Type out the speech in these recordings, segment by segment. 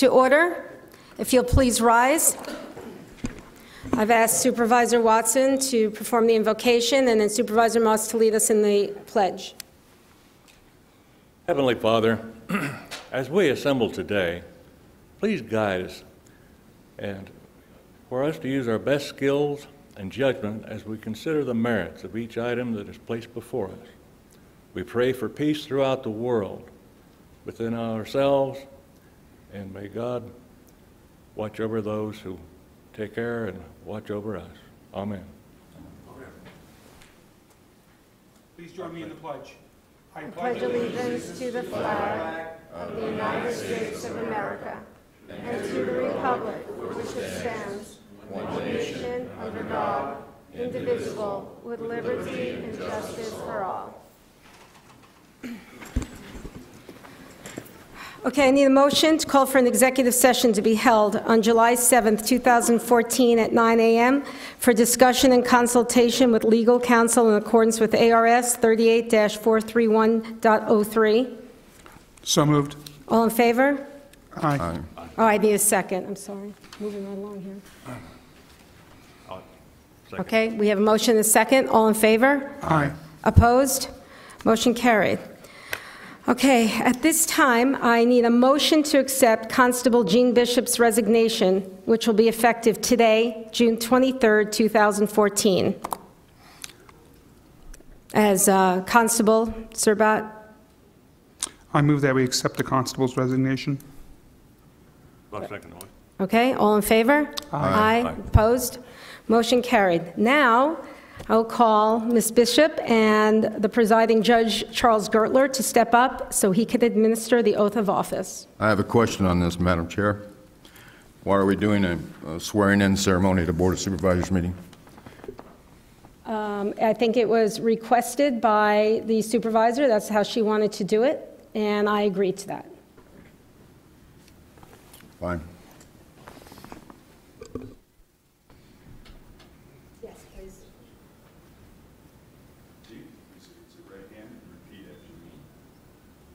to order. If you'll please rise. I've asked Supervisor Watson to perform the invocation and then Supervisor Moss to lead us in the pledge. Heavenly Father, as we assemble today, please guide us and for us to use our best skills and judgment as we consider the merits of each item that is placed before us. We pray for peace throughout the world, within ourselves, and may God watch over those who take care and watch over us. Amen. Amen. Please join me in the pledge. I pledge allegiance to the flag of the United States of America and to the republic for which it stands, one nation, under God, indivisible, with liberty and justice for all. Okay, I need a motion to call for an executive session to be held on July 7th, 2014 at 9 a.m. for discussion and consultation with legal counsel in accordance with ARS 38-431.03. So moved. All in favor? Aye. Oh, I need a second. I'm sorry. Moving right along here. Okay, we have a motion and a second. All in favor? Aye. Opposed? Motion carried. Okay, at this time, I need a motion to accept Constable Gene Bishop's resignation, which will be effective today, June 23rd, 2014. As Constable Serbat. I move that we accept the constable's resignation. Second. Okay, all in favor? Aye. Aye. Opposed? Motion carried. Now, I'll call Ms. Bishop and the presiding judge, Charles Gertler, to step up so he could administer the oath of office. I have a question on this, Madam Chair. Why are we doing a swearing-in ceremony at a Board of Supervisors meeting? I think it was requested by the supervisor. That's how she wanted to do it, and I agreed to that. Fine. Yes, please. Chief, please raise your right hand and repeat after me.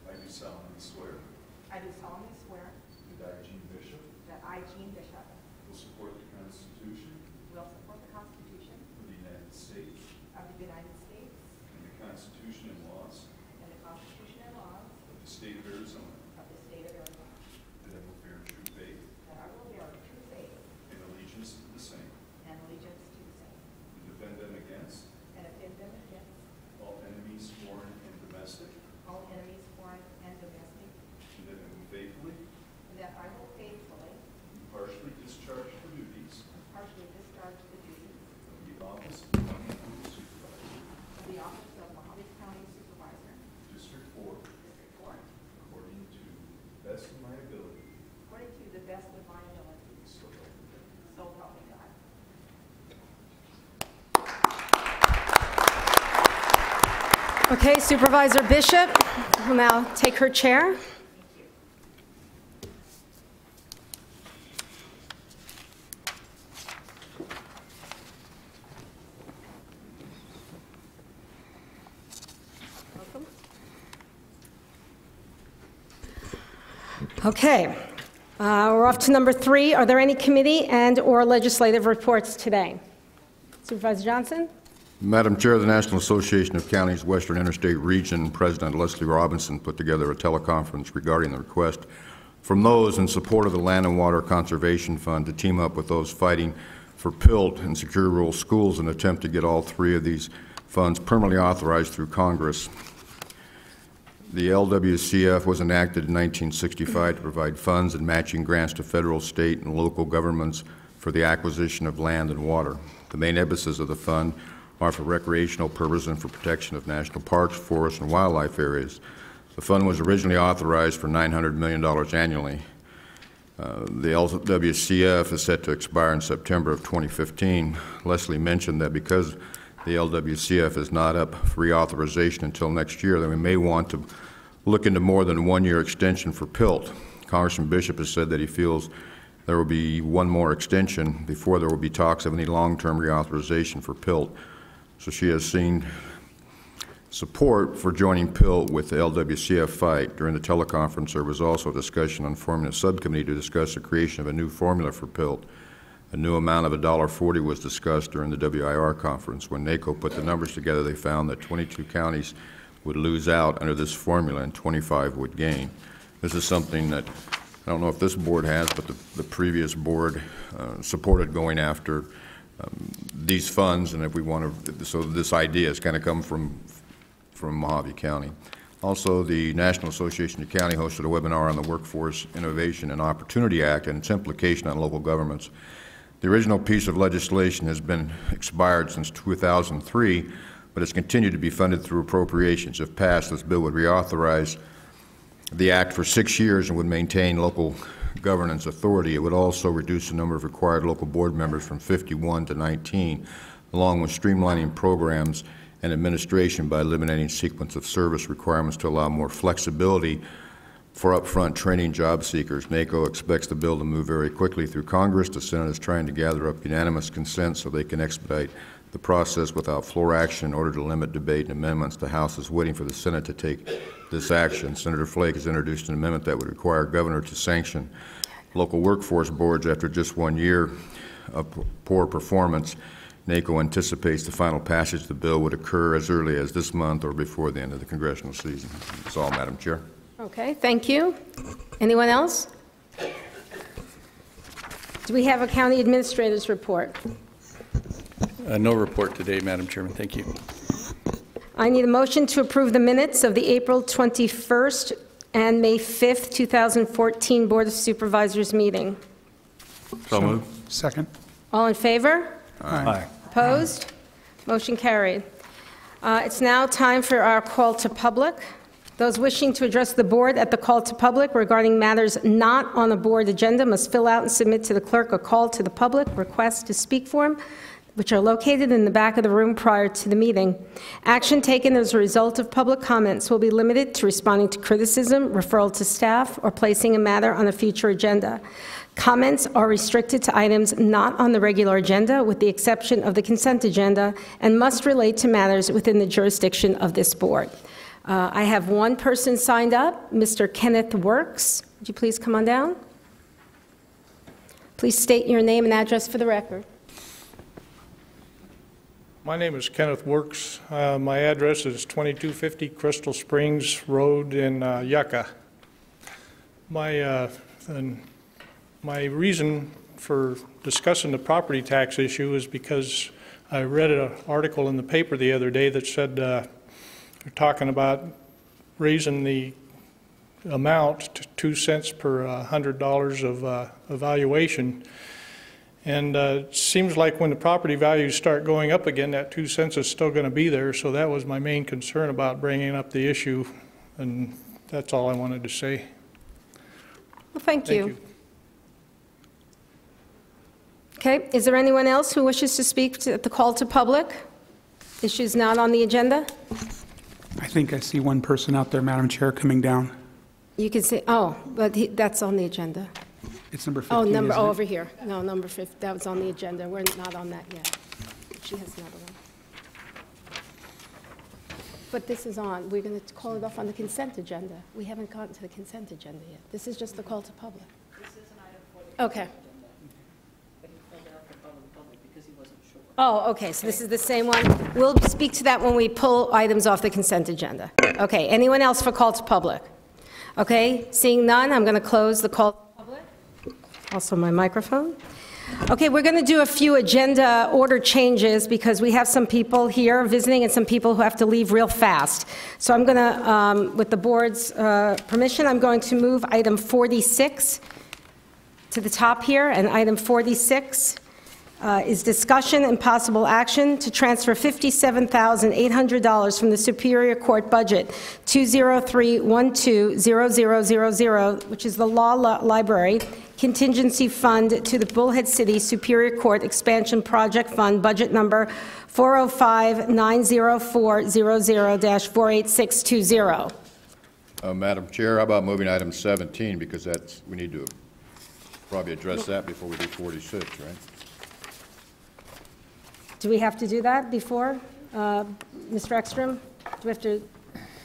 I do solemnly swear I do solemnly swear that I, Gene Bishop, that I, Gene Bishop, will support the Constitution will support the Constitution of the United States of the United States and the Constitution and laws and the Constitution and laws of the State of Arizona, of the State of Arizona, that I will bear true faith that I will bear true faith and allegiance to the same, and allegiance to the same, and defend them against and defend them against all enemies, foreign and domestic, all enemies, foreign and domestic, and that I will faithfully, and that I will faithfully, impartially discharge the duties partially discharge the duties of the office of County Supervisor, of the office of Mohave County Supervisor, District 4, District 4, according to the best of my ability. according to the best of my ability. So help me God. So help me God. Okay, Supervisor Bishop will now take her chair. Welcome. Okay, we're off to number 3. Are there any committee and/or legislative reports today? Supervisor Johnson? Madam Chair, the National Association of Counties Western Interstate Region President Leslie Robinson put together a teleconference regarding the request from those in support of the Land and Water Conservation Fund to team up with those fighting for PILT and secure rural schools in an attempt to get all 3 of these funds permanently authorized through Congress. The LWCF was enacted in 1965 to provide funds and matching grants to federal, state, and local governments for the acquisition of land and water. The main emphasis of the fund are for recreational purposes and for protection of national parks, forests, and wildlife areas. The fund was originally authorized for $900 million annually. The LWCF is set to expire in September of 2015. Leslie mentioned that because the LWCF is not up for reauthorization until next year, then we may want to look into more than a 1-year extension for PILT. Congressman Bishop has said that he feels there will be one more extension before there will be talks of any long-term reauthorization for PILT. So she has seen support for joining PILT with the LWCF fight. During the teleconference, there was also a discussion on forming a subcommittee to discuss the creation of a new formula for PILT. A new amount of $1.40 was discussed during the WIR conference. When NACO put the numbers together, they found that 22 counties would lose out under this formula and 25 would gain. This is something that I don't know if this board has, but the previous board supported going after these funds, and if we want to, so this idea has kind of come from Mohave County. Also, the National Association of County hosted a webinar on the Workforce Innovation and Opportunity Act and its implication on local governments. The original piece of legislation has been expired since 2003, but it's continued to be funded through appropriations. If passed, this bill would reauthorize the act for 6 years and would maintain local governance authority. It would also reduce the number of required local board members from 51 to 19, along with streamlining programs and administration by eliminating sequence of service requirements to allow more flexibility for upfront training job seekers. NACO expects the bill to move very quickly through Congress. The Senate is trying to gather up unanimous consent so they can expedite the process without floor action in order to limit debate and amendments. The House is waiting for the Senate to take this action. Senator Flake has introduced an amendment that would require governor to sanction local workforce boards after just 1 year of poor performance. NACO anticipates the final passage of the bill would occur as early as this month or before the end of the congressional season. That's all, Madam Chair. Okay, thank you. Anyone else? Do we have a county administrator's report? No report today, Madam Chairman. Thank you. I need a motion to approve the minutes of the April 21st and May 5th, 2014 Board of Supervisors meeting. So moved. Second. All in favor? Aye. Opposed? Motion carried. It's now time for our call to public. Those wishing to address the board at the call to public regarding matters not on the board agenda must fill out and submit to the clerk a call to the public request to speak form, which are located in the back of the room prior to the meeting. Action taken as a result of public comments will be limited to responding to criticism, referral to staff, or placing a matter on a future agenda. Comments are restricted to items not on the regular agenda, with the exception of the consent agenda, and must relate to matters within the jurisdiction of this board. I have one person signed up, Mr. Kenneth Works. Would you please come on down? Please state your name and address for the record. My name is Kenneth Works. My address is 2250 Crystal Springs Road in Yucca. My reason for discussing the property tax issue is because I read an article in the paper the other day that said they're talking about raising the amount to 2 cents per $100 of evaluation. And it seems like when the property values start going up again, that 2 cents is still going to be there. So that was my main concern about bringing up the issue. And that's all I wanted to say. Well, thank you. Thank you. Okay, is there anyone else who wishes to speak at the call to public? Issues not on the agenda? I think I see one person out there, Madam Chair, coming down. You can say, oh, but that's on the agenda. It's number 15, Oh, isn't it? over here. No, number 50, that was on the agenda. We're not on that yet. She has another one. But this is on. We're going to call it off on the consent agenda. We haven't gotten to the consent agenda yet. This is just the call to public. This is an item for the Okay. agenda. But he filled it out for public because he wasn't sure. Oh, okay, so this is the same one. We'll speak to that when we pull items off the consent agenda. Okay, anyone else for call to public? Okay, seeing none, I'm going to close the call to public. Also my microphone. Okay, we're going to do a few agenda order changes because we have some people here visiting and some people who have to leave real fast. So I'm going to, with the board's permission, I'm going to move item 46 to the top here, and item 46 is discussion and possible action to transfer $57,800 from the Superior Court budget 203120000, which is the Law Library Contingency Fund, to the Bullhead City Superior Court Expansion Project Fund, budget number 405-90400-48620. Madam Chair, how about moving item 17, because that's, we need to probably address that before we do 46, right? Do we have to do that before, Mr. Ekstrom? we have to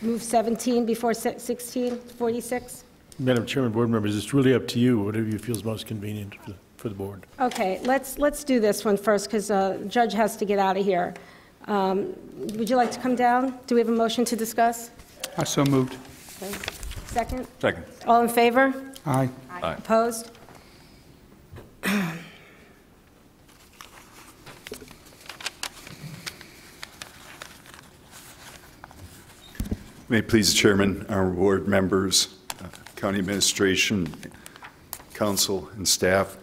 move 17 before 16, 46? Madam Chairman, board members, it's really up to you, whatever you feel is most convenient for the board. Okay, let's do this one first, because the judge has to get out of here. Would you like to come down? Do we have a motion to discuss? I so moved. Okay. Second? Second. All in favor? Aye. Aye. Opposed? May it please the Chairman, our board members, county administration, council, and staff.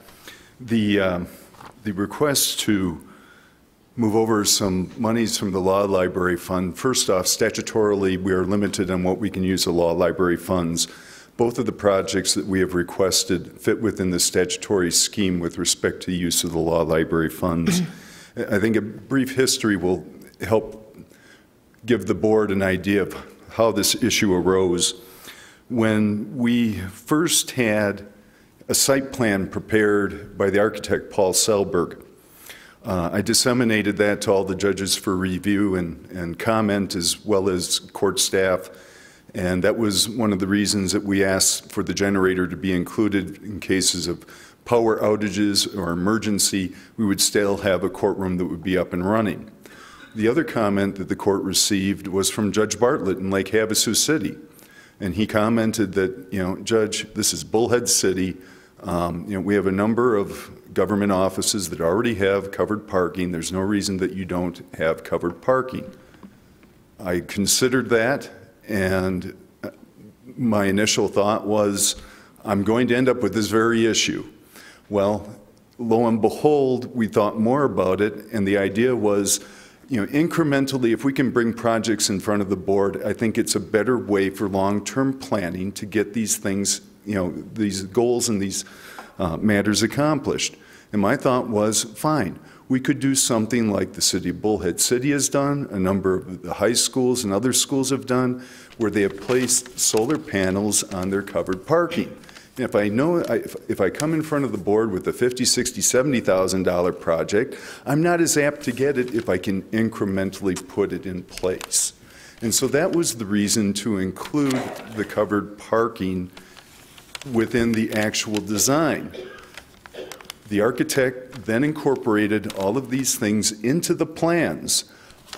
The request to move over some monies from the law library fund. First off, statutorily, we are limited on what we can use the law library funds. Both of the projects that we have requested fit within the statutory scheme with respect to the use of the law library funds. I think a brief history will help give the board an idea of how this issue arose. When we first had a site plan prepared by the architect Paul Selberg, I disseminated that to all the judges for review and comment, as well as court staff, and that was one of the reasons that we asked for the generator to be included in cases of power outages or emergency. We would still have a courtroom that would be up and running. The other comment that the court received was from Judge Bartlett in Lake Havasu City, and he commented that, Judge, this is Bullhead City. We have a number of government offices that already have covered parking. There's no reason that you don't have covered parking. I considered that, and my initial thought was, I'm going to end up with this very issue. Well, lo and behold, we thought more about it, and the idea was, incrementally, if we can bring projects in front of the board, I think it's a better way for long-term planning to get these things, these goals and these matters accomplished. And my thought was, fine, we could do something like the city of Bullhead City has done, a number of the high schools and other schools have done, where they have placed solar panels on their covered parking. And if I come in front of the board with a $50,000, $60,000, $70,000 project, I'm not as apt to get it if I can incrementally put it in place. And so that was the reason to include the covered parking within the actual design. The architect then incorporated all of these things into the plans.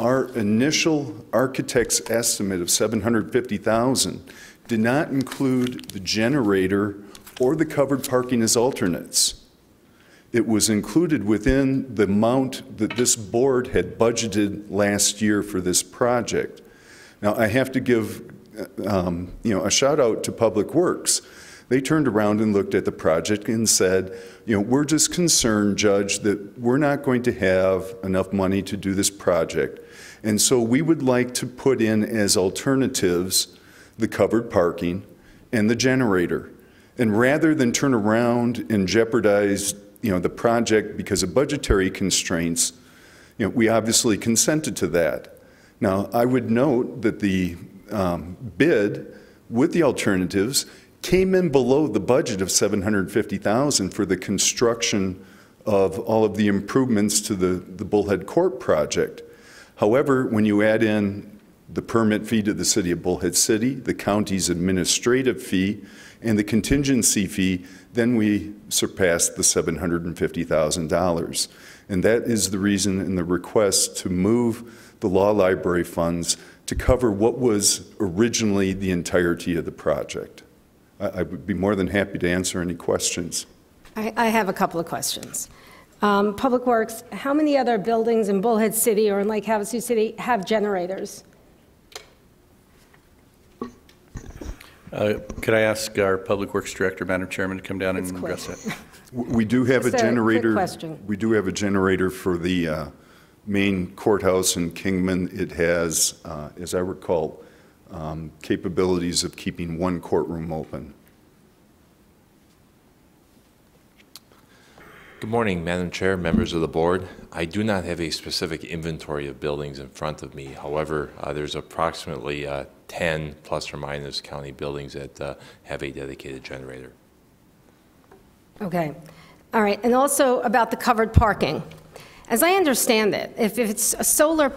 Our initial architect's estimate of $750,000 did not include the generator or the covered parking as alternates. It was included within the amount that this board had budgeted last year for this project. Now, I have to give a shout out to Public Works. They turned around and looked at the project and said, we're just concerned, Judge, that we're not going to have enough money to do this project. And so we would like to put in as alternatives the covered parking and the generator. And rather than turn around and jeopardize, the project because of budgetary constraints, we obviously consented to that. Now, I would note that the bid with the alternatives came in below the budget of $750,000 for the construction of all of the improvements to the Bullhead Court project. However, when you add in the permit fee to the city of Bullhead City, the county's administrative fee, and the contingency fee, then we surpassed the $750,000. And that is the reason in the request to move the law library funds to cover what was originally the entirety of the project. I would be more than happy to answer any questions. I have a couple of questions. Public Works, how many other buildings in Bullhead City or in Lake Havasu City have generators? Could I ask our Public Works Director, Madam Chairman, to come down and address that? We do have a Just a quick generator. question. We do have a generator for the main courthouse in Kingman. It has, as I recall, capabilities of keeping one courtroom open. Good morning, Madam Chair, members of the board. I do not have a specific inventory of buildings in front of me. However, there's approximately 10 plus or minus county buildings that have a dedicated generator. Okay. All right. And also about the covered parking. As I understand it, if it's a solar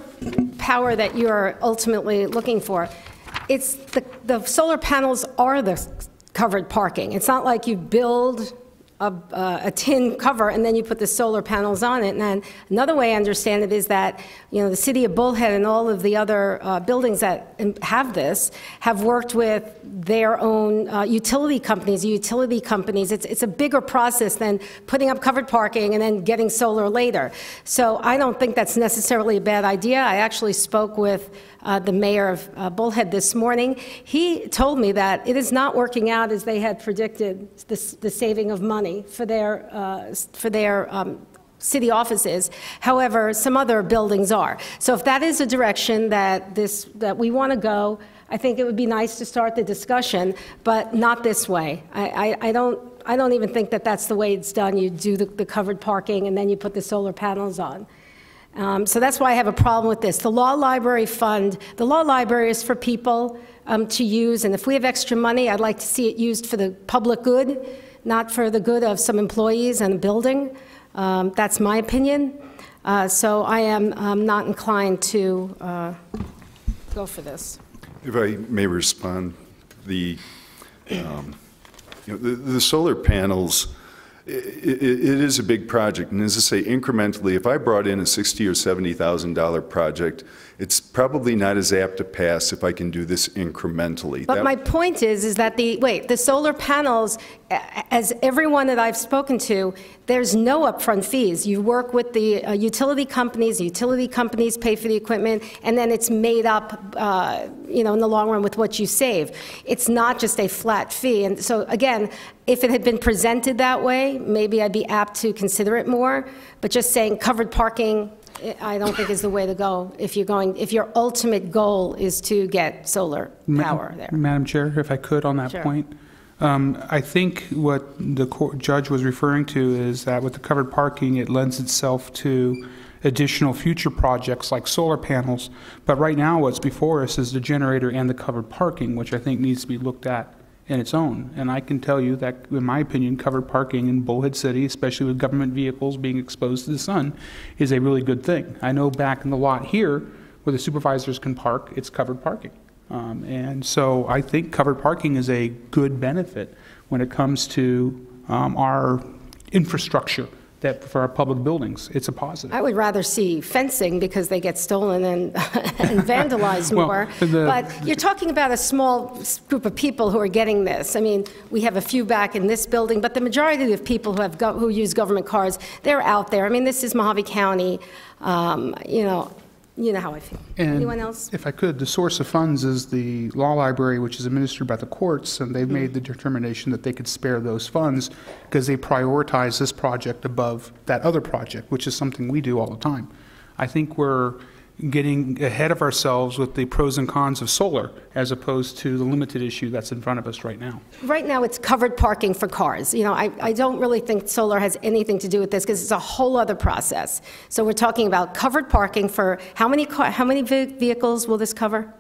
power that you're ultimately looking for, it's the solar panels are the covered parking. It's not like you build a tin cover and then you put the solar panels on it. And then another way I understand it is that, you know, the city of Bullhead and all of the other buildings that have this have worked with their own utility companies. It's a bigger process than putting up covered parking and then getting solar later. So I don't think that's necessarily a bad idea. I actually spoke with the mayor of Bullhead this morning. He told me that it is not working out as they had predicted, the saving of money for their city offices. However, some other buildings are. So if that is a direction that we want to go, I think it would be nice to start the discussion, but not this way. I don't even think that that's the way it's done. You do the covered parking and then you put the solar panels on. So that's why I have a problem with this. The Law Library Fund, the Law Library is for people to use, and if we have extra money, I'd like to see it used for the public good, not for the good of some employees and a building. That's my opinion. So I am not inclined to go for this. If I may respond, the solar panels, it is a big project, and as I say, incrementally, if I brought in a $60,000 or $70,000 project, it's probably not as apt to pass if I can do this incrementally. But my point is that the solar panels, as everyone that I've spoken to, there's no upfront fees. You work with the utility companies pay for the equipment, and then it's made up, in the long run with what you save. It's not just a flat fee. And so again, if it had been presented that way, maybe I'd be apt to consider it more. But just saying covered parking, I don't think is the way to go if your ultimate goal is to get solar power there. Madam Chair, if I could on that point. I think what the judge was referring to is that with the covered parking, it lends itself to additional future projects like solar panels. But right now what's before us is the generator and the covered parking, which I think needs to be looked at in its own. And I can tell you that, in my opinion, covered parking in Bullhead City, especially with government vehicles being exposed to the sun, is a really good thing. I know back in the lot here, where the supervisors can park, it's covered parking. And so I think covered parking is a good benefit when it comes to our infrastructure for our public buildings. It's a positive. I would rather see fencing because they get stolen and vandalized more. But you're talking about a small group of people who are getting this. I mean, we have a few back in this building, but the majority of people who use government cars, they're out there. I mean, this is Mohave County. You know how I feel. And anyone else? If I could, the source of funds is the law library, which is administered by the courts, and they've made the determination that they could spare those funds because they prioritize this project above that other project, which is something we do all the time. I think we're getting ahead of ourselves with the pros and cons of solar as opposed to the limited issue that's in front of us right now. Right now it's covered parking for cars. I don't really think solar has anything to do with this because it's a whole other process. So we're talking about covered parking for how many vehicles will this cover?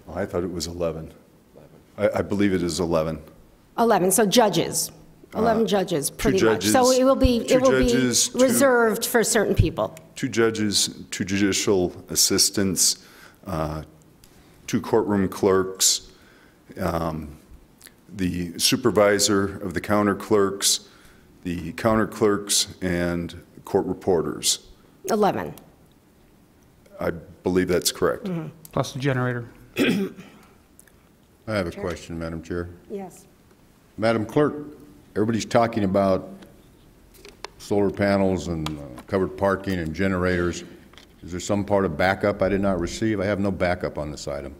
Oh, I thought it was 11. I believe it is 11. 11, so judges. 11 judges, pretty much. Judges, so it will be judges, reserved for certain people. 2 judges, 2 judicial assistants, 2 courtroom clerks, the supervisor of the counter clerks, and court reporters. 11. I believe that's correct. Mm-hmm. Plus the generator. I have a question, Madam Chair. Yes. Madam Clerk, everybody's talking about solar panels and covered parking and generators. Is there some part of backup I did not receive? I have no backup on this item.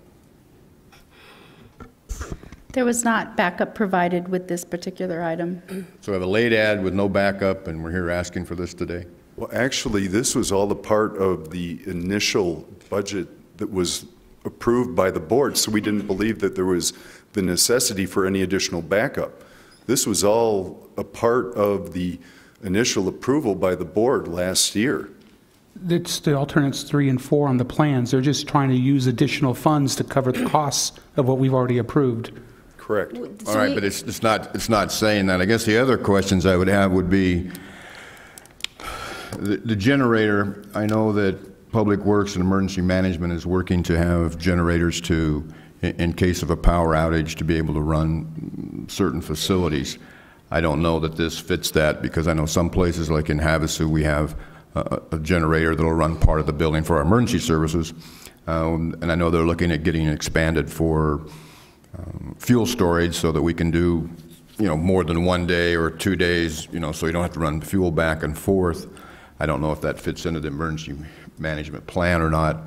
There was not backup provided with this particular item. So I have a late ad with no backup, and we're here asking for this today? Well, actually, this was all a part of the initial budget that was approved by the board, so we didn't believe that there was the necessity for any additional backup. This was all a part of the initial approval by the board last year. It's the alternates 3 and 4 on the plans. They're just trying to use additional funds to cover the costs of what we've already approved. Correct. All right, but it's not saying that. I guess the other questions I would have would be the generator. I know that Public Works and Emergency Management is working to have generators to, in case of a power outage, to be able to run certain facilities. I don't know that this fits that, because I know some places like in Havasu we have a generator that will run part of the building for our emergency services, and I know they're looking at getting it expanded for fuel storage so that we can do, more than 1 day or 2 days, so you don't have to run fuel back and forth. I don't know if that fits into the emergency management plan or not.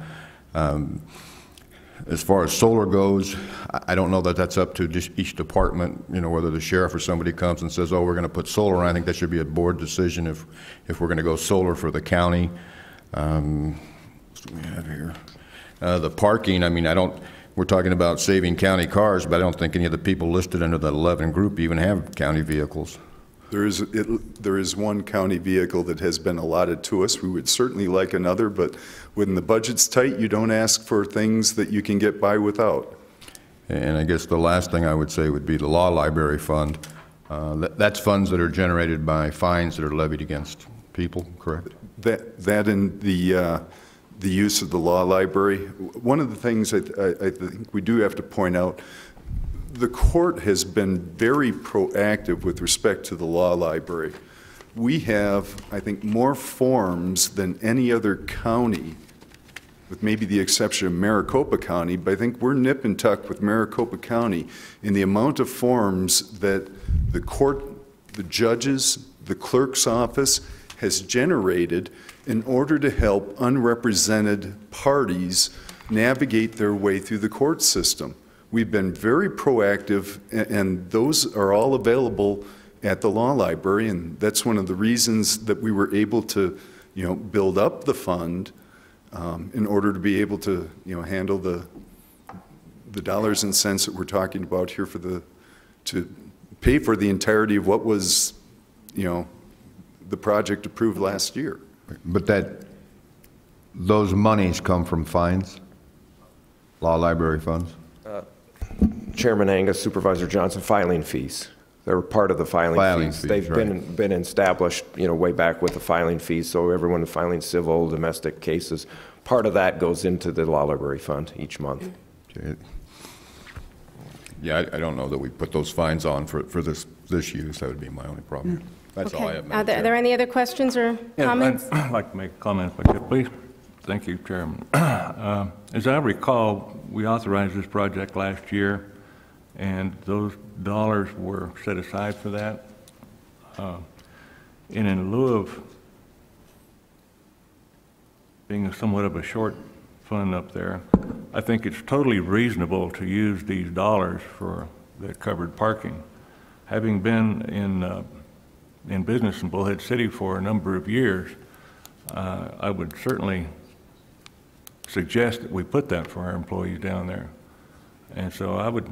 As far as solar goes, I don't know that that's up to just each department, whether the sheriff or somebody comes and says, oh, we're going to put solar on. I think that should be a board decision if we're going to go solar for the county. What do we have here? The parking, we're talking about saving county cars, but I don't think any of the people listed under the 11 group even have county vehicles. There is one county vehicle that has been allotted to us. We would certainly like another, but when the budget's tight, you don't ask for things that you can get by without. And I guess the last thing I would say would be the law library fund. That's funds that are generated by fines that are levied against people, correct? That and the use of the law library. One of the things I think we do have to point out, the court has been very proactive with respect to the law library. We have, I think, more forms than any other county, with maybe the exception of Maricopa County, but I think we're nip and tuck with Maricopa County in the amount of forms that the court, the judges, the clerk's office has generated in order to help unrepresented parties navigate their way through the court system. We've been very proactive, and those are all available at the law library, and that's one of the reasons that we were able to, build up the fund in order to be able to, handle the dollars and cents that we're talking about here to pay for the entirety of what was, the project approved last year. But those monies come from fines, law library funds? Chairman Angus, Supervisor Johnson, filing fees. They're part of the filing fees. They've right. been established, way back with the filing fees. So everyone filing civil, domestic cases, part of that goes into the law library fund each month. Okay. Yeah, I don't know that we put those fines on for this use. That would be my only problem. That's all I have. Are there any other questions or comments? I'd like to make a comment if I could, please. Thank you, Chairman. As I recall, we authorized this project last year, and those dollars were set aside for that. And in lieu of being somewhat of a short fund up there, I think it's totally reasonable to use these dollars for the covered parking. Having been in business in Bullhead City for a number of years, I would certainly suggest that we put that for our employees down there. And so I would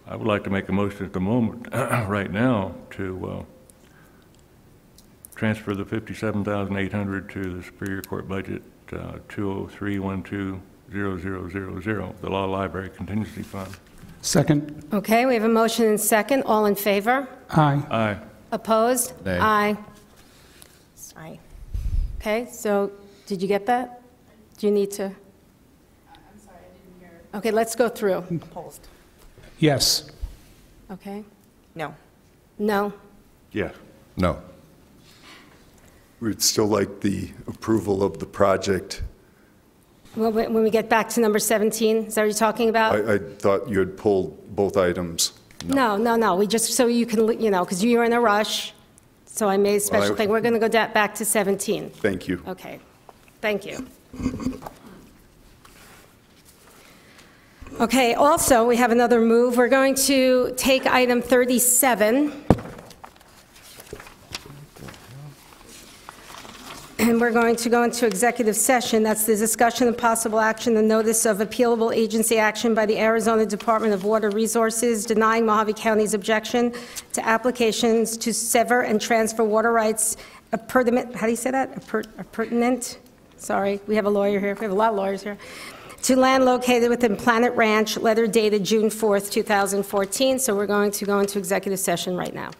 like to make a motion at the moment, right now, to transfer the $57,800 to the Superior Court budget 203-12-0000, the Law Library Contingency Fund. Second. Okay, we have a motion and second. All in favor? Aye. Aye. Opposed? Nay. Aye. Sorry. Okay, so did you get that? Do you need to? I'm sorry, I didn't hear. Okay, let's go through. Opposed? Yes. Okay. No. No. Yes. No. We'd still like the approval of the project. Well, when we get back to number 17, is that what you're talking about? I thought you had pulled both items. No. We just, so you can, because you were in a rush, so I made a special thing. We're going to go back to 17. Thank you. Okay. Thank you. Okay, also, we have another move. We're going to take item 37, and we're going to go into executive session. That's the discussion of possible action, the notice of appealable agency action by the Arizona Department of Water Resources denying Mohave County's objection to applications to sever and transfer water rights, appurtenant, how do you say that? Appurtenant? Sorry, we have a lawyer here. We have a lot of lawyers here. to land located within Planet Ranch, letter dated June 4th, 2014. So we're going to go into executive session right now.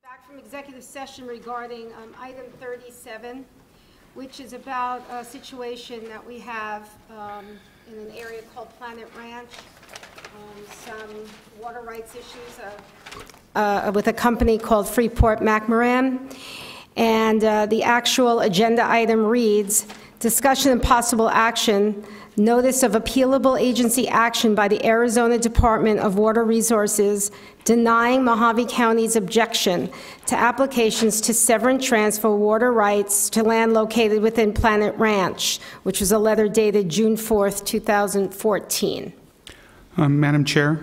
Back from executive session regarding item 37, which is about a situation that we have in an area called Planet Ranch, some water rights issues with a company called Freeport McMoran. And the actual agenda item reads, discussion and possible action, notice of appealable agency action by the Arizona Department of Water Resources denying Mohave County's objection to applications to sever and transfer water rights to land located within Planet Ranch, which was a letter dated June 4th, 2014. Madam Chair,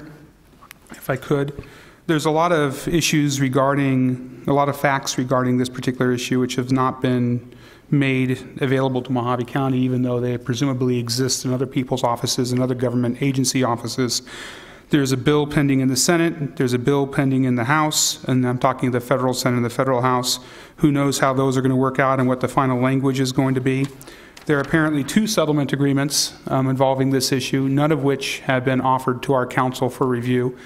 if I could, there's a lot of issues regarding, a lot of facts regarding this particular issue which have not been made available to Mohave County, even though they presumably exist in other people's offices and other government agency offices. There's a bill pending in the Senate, there's a bill pending in the House, and I'm talking the federal Senate and the federal House. Who knows how those are going to work out and what the final language is going to be. There are apparently 2 settlement agreements involving this issue, none of which have been offered to our council for review.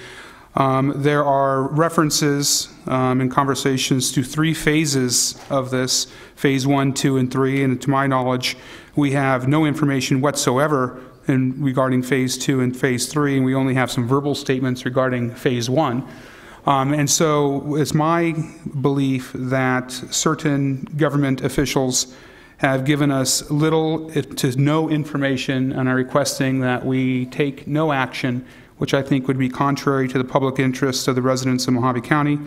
There are references in conversations to 3 phases of this, phase 1, 2, and 3, and to my knowledge, we have no information whatsoever regarding phase 2 and phase 3, and we only have some verbal statements regarding phase 1. And so it's my belief that certain government officials have given us little to no information and are requesting that we take no action, which I think would be contrary to the public interest of the residents of Mohave County.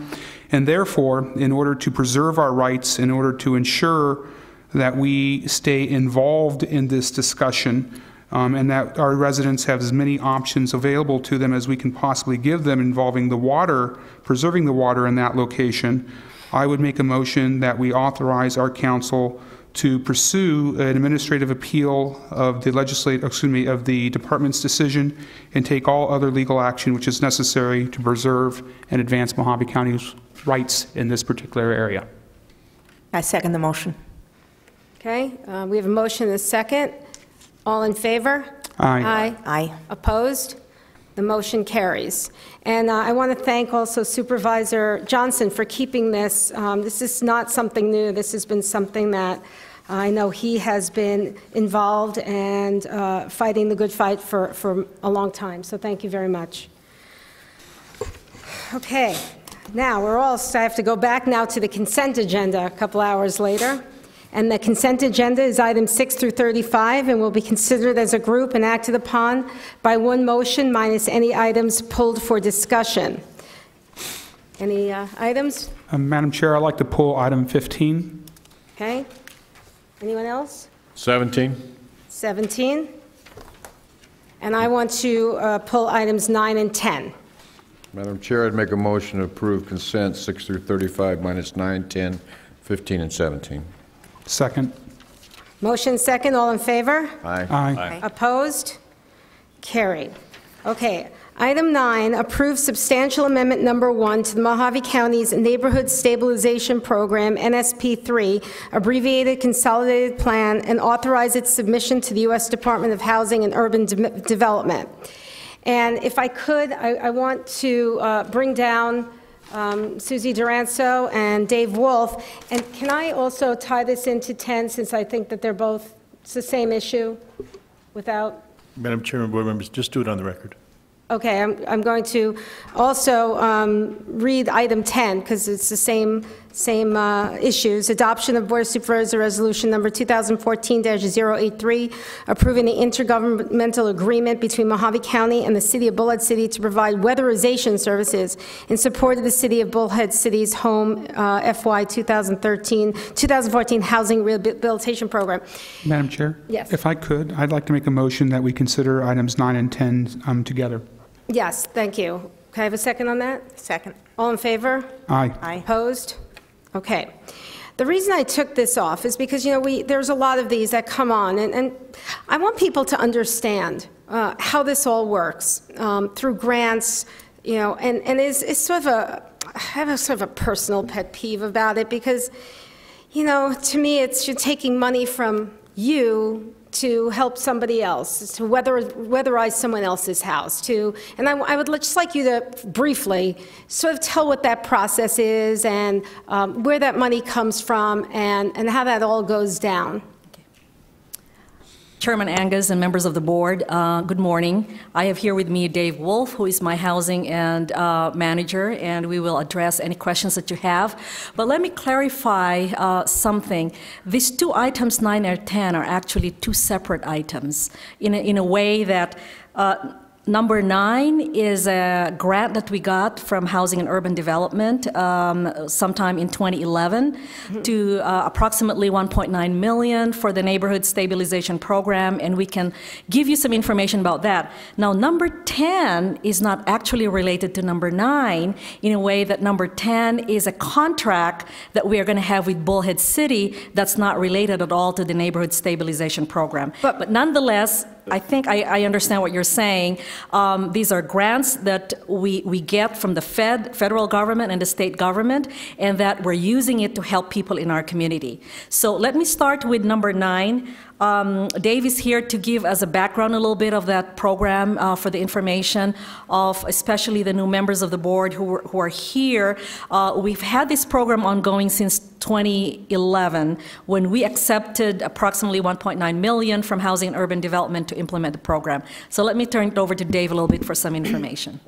And therefore, in order to preserve our rights, in order to ensure that we stay involved in this discussion, and that our residents have as many options available to them as we can possibly give them involving the water, preserving the water in that location, I would make a motion that we authorize our council to pursue an administrative appeal of the of the department's decision and take all other legal action which is necessary to preserve and advance Mohave County's rights in this particular area. I second the motion. Okay, we have a motion and a second. All in favor? Aye. Aye. Aye. Opposed? The motion carries. And I want to thank also Supervisor Johnson for keeping this. This is not something new. This has been something that I know he has been involved and fighting the good fight for a long time. So thank you very much. Okay, now I have to go back now to the consent agenda a couple hours later. And the consent agenda is items 6 through 35 and will be considered as a group and acted upon by one motion minus any items pulled for discussion. Any items? Madam Chair, I'd like to pull item 15. Okay. Anyone else? 17. 17. And I want to pull items 9 and 10. Madam Chair, I'd make a motion to approve consent 6 through 35 minus 9, 10, 15, and 17. Second. Motion second. All in favor? Aye. Aye. Opposed? Carried. Okay. Item 9, approve substantial amendment number 1 to the Mohave County's Neighborhood Stabilization Program, NSP3, abbreviated consolidated plan, and authorize its submission to the U.S. Department of Housing and Urban Development. And if I could, I want to bring down Susie Duranzo and Dave Wolf. And can I also tie this into 10, since I think that they're both, it's the same issue, without... Madam Chairman, board members, just do it on the record. Okay, I'm going to also read item 10, because it's the same issues. Adoption of Board of Supervisors Resolution number 2014-083, approving the intergovernmental agreement between Mohave County and the City of Bullhead City to provide weatherization services in support of the City of Bullhead City's home FY 2014 Housing Rehabilitation Program. Madam Chair? Yes. If I could, I'd like to make a motion that we consider items 9 and 10 together. Yes, thank you. Can I have a second on that? Second. All in favor? Aye. Aye. Opposed? Okay. The reason I took this off is because, there's a lot of these that come on, and I want people to understand how this all works through grants, and it's sort of I have a sort of a personal pet peeve about it because, to me, you're taking money from you to help somebody else, to weatherize someone else's house, and I would just like you to briefly sort of tell what that process is and where that money comes from and how that all goes down. Chairman Angus and members of the board, good morning. I have here with me Dave Wolf, who is my housing and manager, and we will address any questions that you have. But let me clarify something. These two items, 9 and 10, are actually two separate items in a way that number 9 is a grant that we got from Housing and Urban Development sometime in 2011 to approximately $1.9 million for the Neighborhood Stabilization Program, and we can give you some information about that. Now, number 10 is not actually related to number 9 in a way that number 10 is a contract that we are going to have with Bullhead City that's not related at all to the Neighborhood Stabilization Program. But nonetheless, I think I understand what you're saying. These are grants that we get from the federal government and the state government, and that we're using it to help people in our community. So let me start with number 9. Dave is here to give us a background a little bit of that program for the information of especially the new members of the board who are here. We've had this program ongoing since 2011 when we accepted approximately $1.9 million from Housing and Urban Development to implement the program. So let me turn it over to Dave a little bit for some information.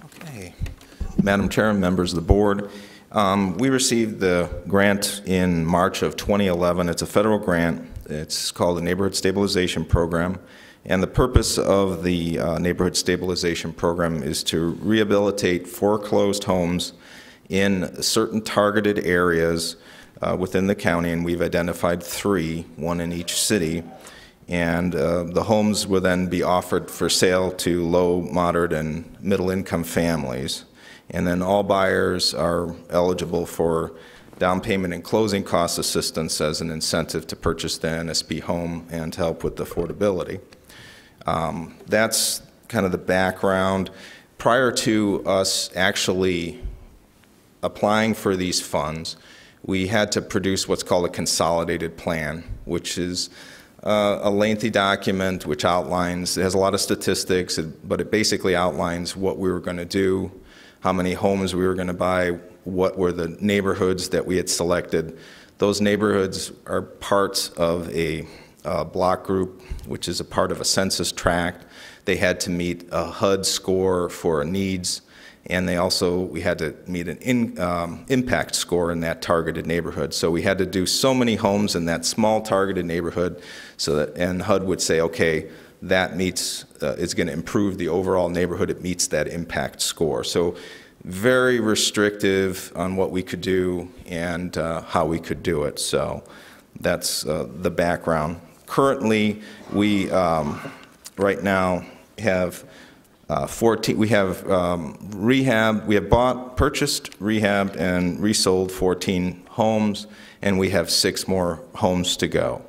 Okay. Madam Chair and members of the board, we received the grant in March of 2011. It's a federal grant. It's called the Neighborhood Stabilization Program. And the purpose of the Neighborhood Stabilization Program is to rehabilitate foreclosed homes in certain targeted areas within the county, and we've identified 3, 1 in each city. And the homes will then be offered for sale to low, moderate, and middle-income families. And then all buyers are eligible for down payment and closing cost assistance as an incentive to purchase the NSP home and to help with affordability. That's kind of the background. Prior to us actually applying for these funds, we had to produce what's called a consolidated plan, which is a lengthy document which outlines, it has a lot of statistics, but it basically outlines what we were going to do, how many homes we were going to buy, what were the neighborhoods that we had selected. Those neighborhoods are parts of a block group, which is a part of a census tract. They had to meet a HUD score for needs, and we had to meet an impact score in that targeted neighborhood. So we had to do so many homes in that small targeted neighborhood, and HUD would say, okay, that meets, it's going to improve the overall neighborhood, it meets that impact score. So very restrictive on what we could do and how we could do it. So that's the background. Currently, we right now have 14, we have purchased, rehabbed, and resold 14 homes, and we have 6 more homes to go.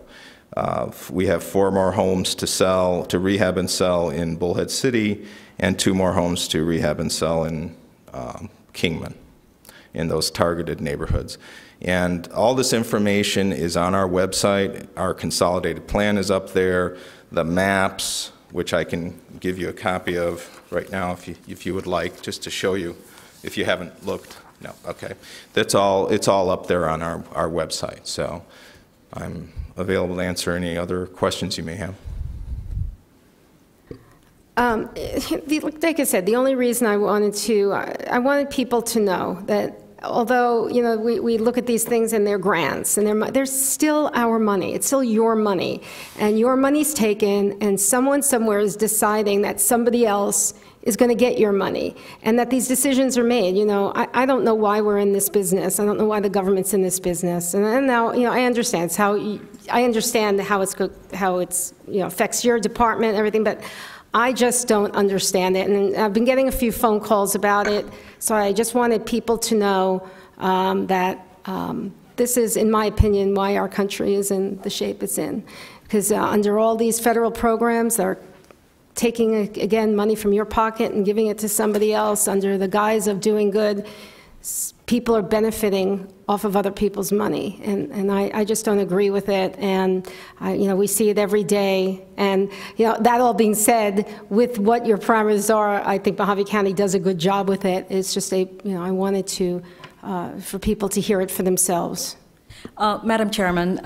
We have 4 more homes to rehab and sell in Bullhead City, and 2 more homes to rehab and sell in Kingman, in those targeted neighborhoods. And all this information is on our website. Our consolidated plan is up there. The maps, which I can give you a copy of right now if you would like, just to show you if you haven't looked. No, okay. It's all up there on our website. So I'm available to answer any other questions you may have. Like I said, the only reason I wanted people to know that although, you know, we look at these things and they're grants, and they're still our money. It's still your money. And your money's taken, and someone somewhere is deciding that somebody else is going to get your money, and that these decisions are made. You know, I don't know why we're in this business. I don't know why the government's in this business. And now, you know, I understand. I understand how it's you know, affects your department and everything, but I just don't understand it. And I've been getting a few phone calls about it, so I just wanted people to know that this is, in my opinion, why our country is in the shape it's in. Because under all these federal programs, they're taking, again, money from your pocket and giving it to somebody else under the guise of doing good. People are benefiting off of other people's money, and I just don't agree with it. And you know, we see it every day. And you know, that all being said, with what your parameters are, I think Mohave County does a good job with it. It's just you know, I wanted to for people to hear it for themselves. Madam Chairman,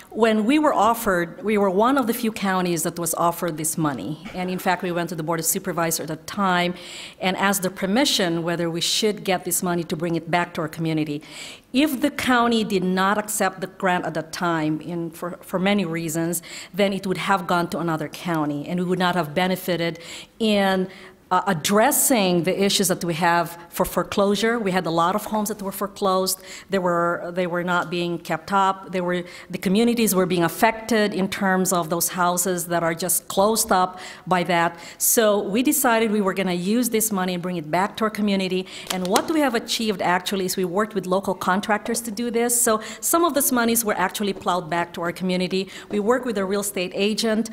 when we were offered, we were one of the few counties that was offered this money. And in fact, we went to the Board of Supervisors at the time and asked the permission whether we should get this money to bring it back to our community. If the county did not accept the grant at that time, for many reasons, then it would have gone to another county, and we would not have benefited in addressing the issues that we have for foreclosure. We had a lot of homes that were foreclosed. They were not being kept up. The communities were being affected in terms of those houses that are just closed up by that. So we decided we were going to use this money and bring it back to our community. And what we have achieved actually is we worked with local contractors to do this. So some of those monies were actually plowed back to our community. We worked with a real estate agent.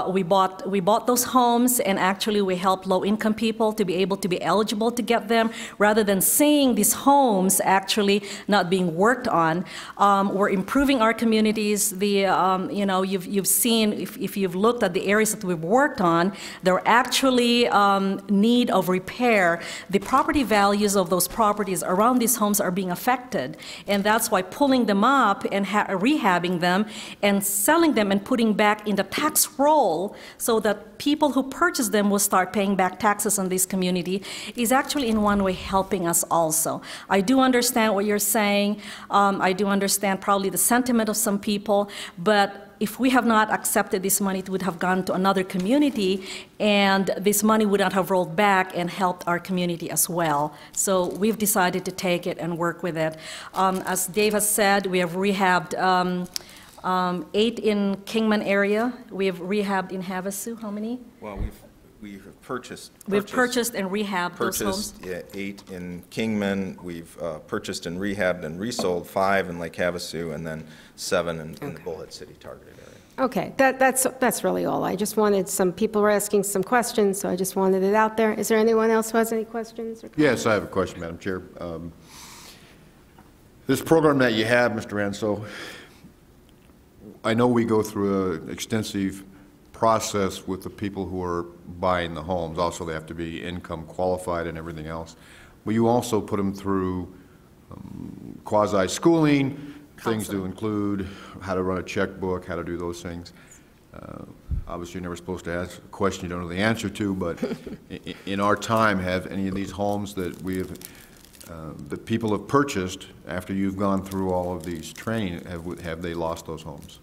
We bought those homes, and actually we helped low-income people to be able to be eligible to get them, rather than seeing these homes actually not being worked on. We're improving our communities. You know, you've seen, if you've looked at the areas that we've worked on, they're actually need of repair. The property values of those properties around these homes are being affected, and that's why pulling them up and rehabbing them and selling them and putting back in the tax roll so that people who purchase them will start paying back taxes on this community is actually in one way helping us also. I do understand what you're saying. I do understand probably the sentiment of some people, but if we have not accepted this money, it would have gone to another community, and this money would not have rolled back and helped our community as well. So we've decided to take it and work with it. As Dave has said, we have rehabbed 8 in Kingman area. We have rehabbed in Havasu. How many? Well, we've purchased and rehabbed those homes. Yeah, 8 in Kingman. We've purchased and rehabbed and resold 5 in Lake Havasu, and then 7 in the Bullhead City targeted area. Okay, that's really all. I just wanted, some people were asking some questions, so I just wanted it out there. Is there anyone else who has any questions? Yes, I have a question, Madam Chair. This program that you have, Mr. Ranso, I know we go through an extensive process with the people who are buying the homes. Also, they have to be income qualified and everything else. But you also put them through quasi-schooling, things to include how to run a checkbook, how to do those things. Obviously, you're never supposed to ask a question you don't know the answer to, but in our time, have any of these homes that we have, that people have purchased after you've gone through all of these training, have they lost those homes?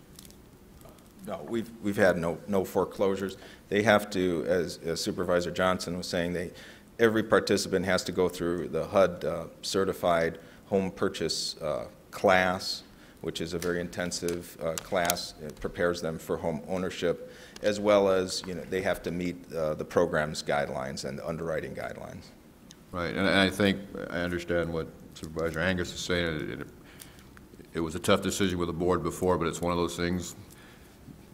No, we've had no foreclosures. They have to, as Supervisor Johnson was saying, every participant has to go through the HUD certified home purchase class, which is a very intensive class. It prepares them for home ownership, as well as, you know, they have to meet the program's guidelines and the underwriting guidelines. Right, and I think I understand what Supervisor Angus is saying. It was a tough decision with the board before, but it's one of those things.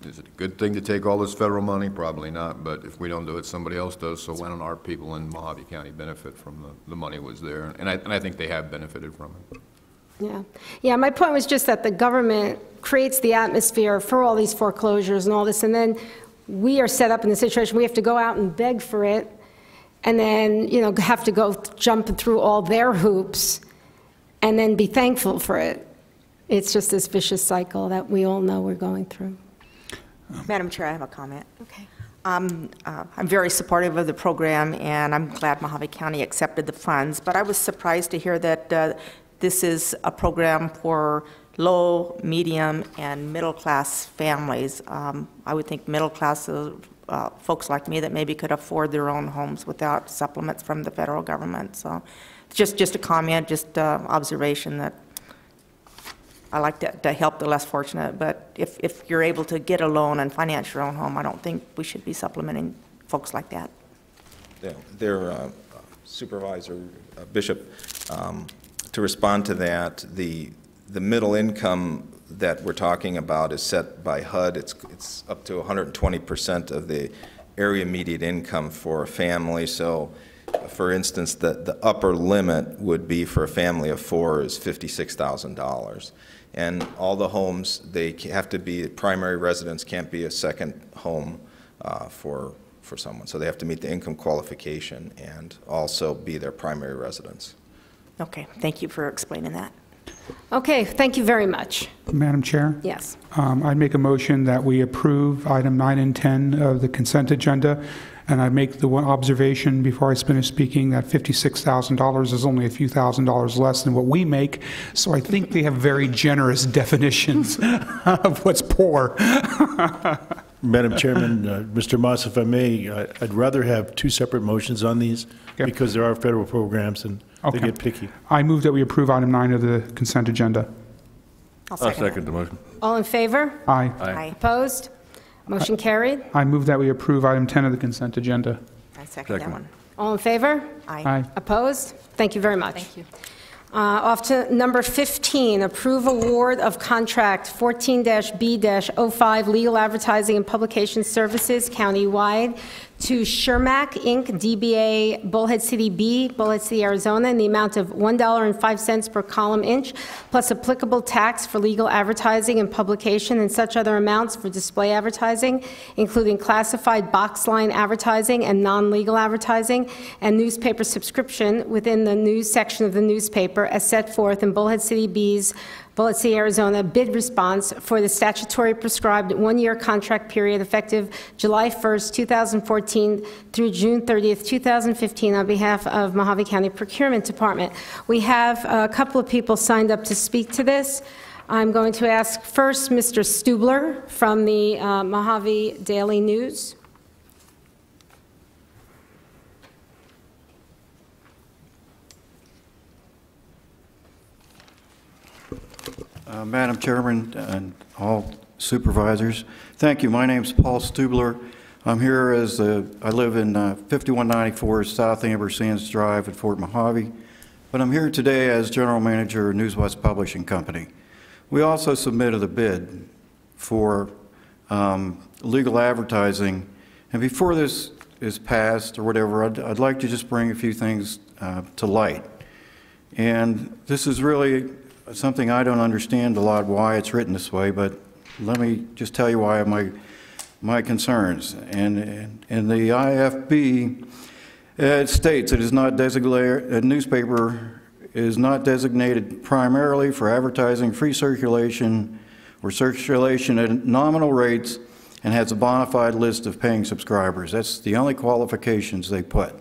Is it a good thing to take all this federal money? Probably not, but if we don't do it, somebody else does. So why don't our people in Mohave County benefit from the money was there? And I think they have benefited from it. Yeah, my point was just that the government creates the atmosphere for all these foreclosures and all this, and then we are set up in the situation we have to go out and beg for it, and then, you know, have to go jump through all their hoops and then be thankful for it. It's just this vicious cycle that we all know we're going through. Madam Chair, I have a comment. Okay. I'm very supportive of the program, and I'm glad Mohave County accepted the funds, but I was surprised to hear that this is a program for low, medium, and middle-class families. I would think middle-class folks like me that maybe could afford their own homes without supplements from the federal government. So just a comment, just observation that I like to help the less fortunate, but if you're able to get a loan and finance your own home, I don't think we should be supplementing folks like that. Their Supervisor Bishop, to respond to that, the middle income that we're talking about is set by HUD. It's up to 120% of the area median income for a family. So, for instance, the upper limit would be for a family of 4 is $56,000. And all the homes, they have to be primary residence, can't be a second home for someone. So they have to meet the income qualification and also be their primary residence. Okay, thank you for explaining that. Okay, thank you very much. Madam Chair? Yes. I'd make a motion that we approve item 9 and 10 of the consent agenda. And I'd make the one observation before I finish speaking that $56,000 is only a few $1,000s less than what we make. So I think they have very generous definitions of what's poor. Madam Chairman, Mr. Moss, if I may, I'd rather have 2 separate motions on these because there are federal programs and they get picky. I move that we approve item 9 of the consent agenda. I'll second the motion. All in favor? Aye. Aye. Opposed? Motion carried. I move that we approve item 10 of the consent agenda. I second that one. All in favor? Aye. Opposed? Thank you very much. Thank you. Off to number 15, approve award of contract 14-B-05 legal advertising and publication services countywide to Shermack Inc., DBA Bullhead City B, Bullhead City, Arizona, in the amount of $1.05 per column inch, plus applicable tax for legal advertising and publication and such other amounts for display advertising, including classified box line advertising and non-legal advertising, and newspaper subscription within the news section of the newspaper as set forth in Bullhead City B's Bullhead City, Arizona bid response for the statutory prescribed one-year contract period effective July 1st, 2014 through June 30th, 2015 on behalf of Mohave County Procurement Department. We have a couple of people signed up to speak to this. I'm going to ask first Mr. Stubler from the Mohave Daily News. Madam Chairman and all supervisors, thank you. My name is Paul Stubler. I'm here as I live in 5194 South Amber Sands Drive at Fort Mohave, but I'm here today as General Manager of News West Publishing Company. We also submitted a bid for legal advertising, and before this is passed or whatever, I'd like to just bring a few things to light. And this is really something I don't understand a lot why it's written this way, but let me just tell you why my concerns. And in the IFB, it states it is not designated, a newspaper is not designated primarily for advertising, free circulation, or circulation at nominal rates, and has a bona fide list of paying subscribers. That's the only qualifications they put.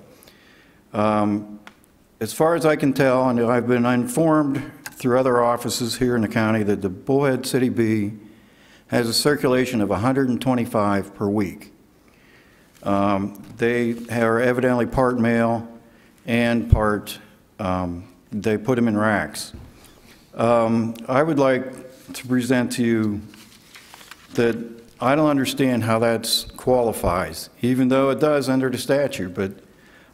As far as I can tell, and I've been informed through other offices here in the county, that the Bullhead City B has a circulation of 125 per week. They are evidently part mail and part, they put them in racks. I would like to present to you that I don't understand how that qualifies, even though it does under the statute, but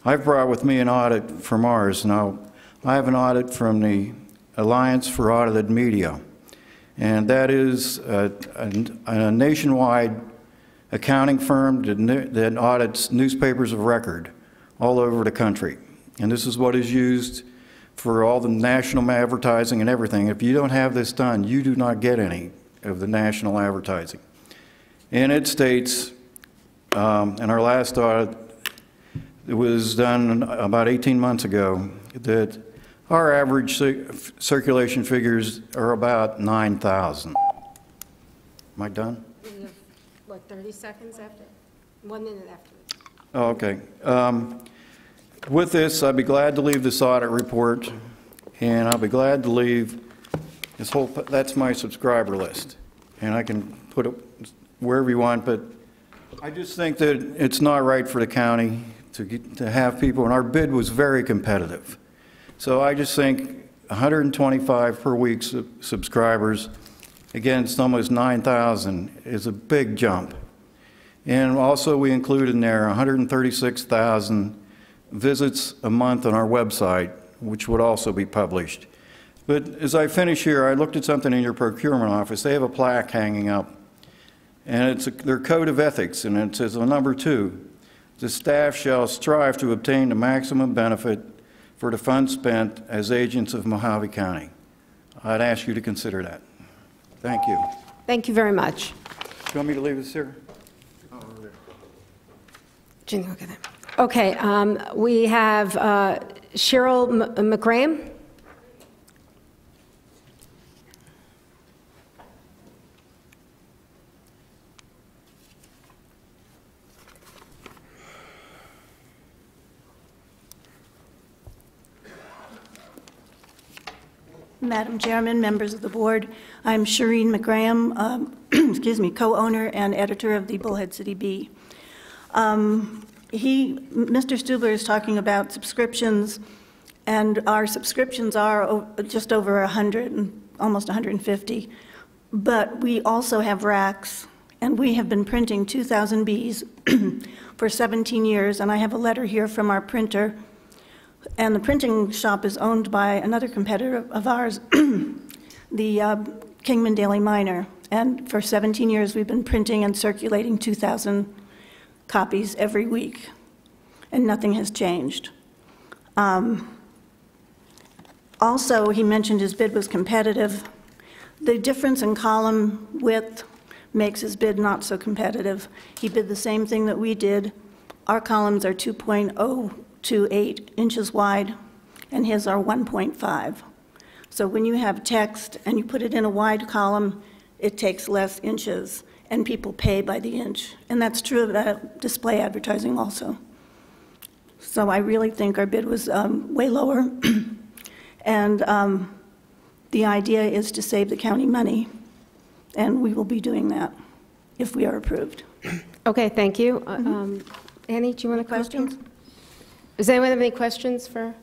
I've brought with me an audit from ours. Now, I have an audit from the Alliance for Audited Media, and that is a nationwide accounting firm that audits newspapers of record all over the country. And this is what is used for all the national advertising and everything. If you don't have this done, you do not get any of the national advertising. And it states, in our last audit, it was done about 18 months ago, that our average circulation figures are about 9,000. Am I done? What, 30 seconds after? 1 minute afterwards. Oh, okay. With this, I'd be glad to leave this audit report, and I'll be glad to leave this whole, that's my subscriber list. And I can put it wherever you want, but I just think that it's not right for the county to have people, and our bid was very competitive. So I just think 125 per week subscribers against almost 9,000 is a big jump. And also we included in there 136,000 visits a month on our website, which would also be published. But as I finish here, I looked at something in your procurement office. They have a plaque hanging up, and it's their code of ethics, and it says on number 2, the staff shall strive to obtain the maximum benefit for the funds spent as agents of Mohave County. I'd ask you to consider that. Thank you. Thank you very much. Do you want me to leave this here? Okay, we have Cheryl McGraham. Madam Chairman, members of the board, I'm Shireen McGraham, excuse me, co-owner and editor of the Bullhead City Bee. Mr. Stubler is talking about subscriptions, and our subscriptions are just over 100, almost 150. But we also have racks, and we have been printing 2,000 bees for 17 years, and I have a letter here from our printer. And the printing shop is owned by another competitor of ours, the Kingman Daily Miner. And for 17 years, we've been printing and circulating 2,000 copies every week, and nothing has changed. Also, he mentioned his bid was competitive. The difference in column width makes his bid not so competitive. He bid the same thing that we did. Our columns are 2.028 inches wide, and his are 1.5. So when you have text and you put it in a wide column, it takes less inches, and people pay by the inch. And that's true of display advertising also. So I really think our bid was way lower. And the idea is to save the county money, and we will be doing that if we are approved. Okay, thank you. Annie, do you want a question? Does anyone have any questions for?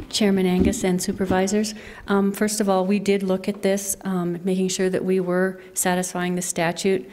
Chairman Angus and Supervisors, first of all, we did look at this, making sure that we were satisfying the statute.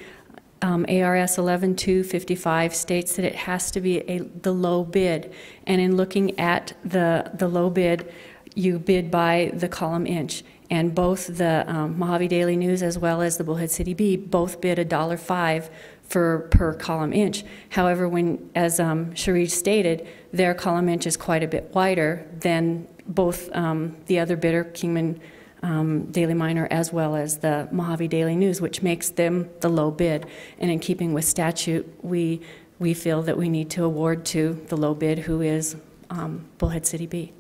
ARS 11255 states that it has to be the low bid, and in looking at the low bid, you bid by the column inch. And both the Mohave Daily News as well as the Bullhead City Bee both bid $1.05 per column inch. However, as Cherie stated, their column inch is quite a bit wider than both the other bidder, Kingman Daily Miner, as well as the Mohave Daily News, which makes them the low bid. And in keeping with statute, we feel that we need to award to the low bid, who is Bullhead City Bee.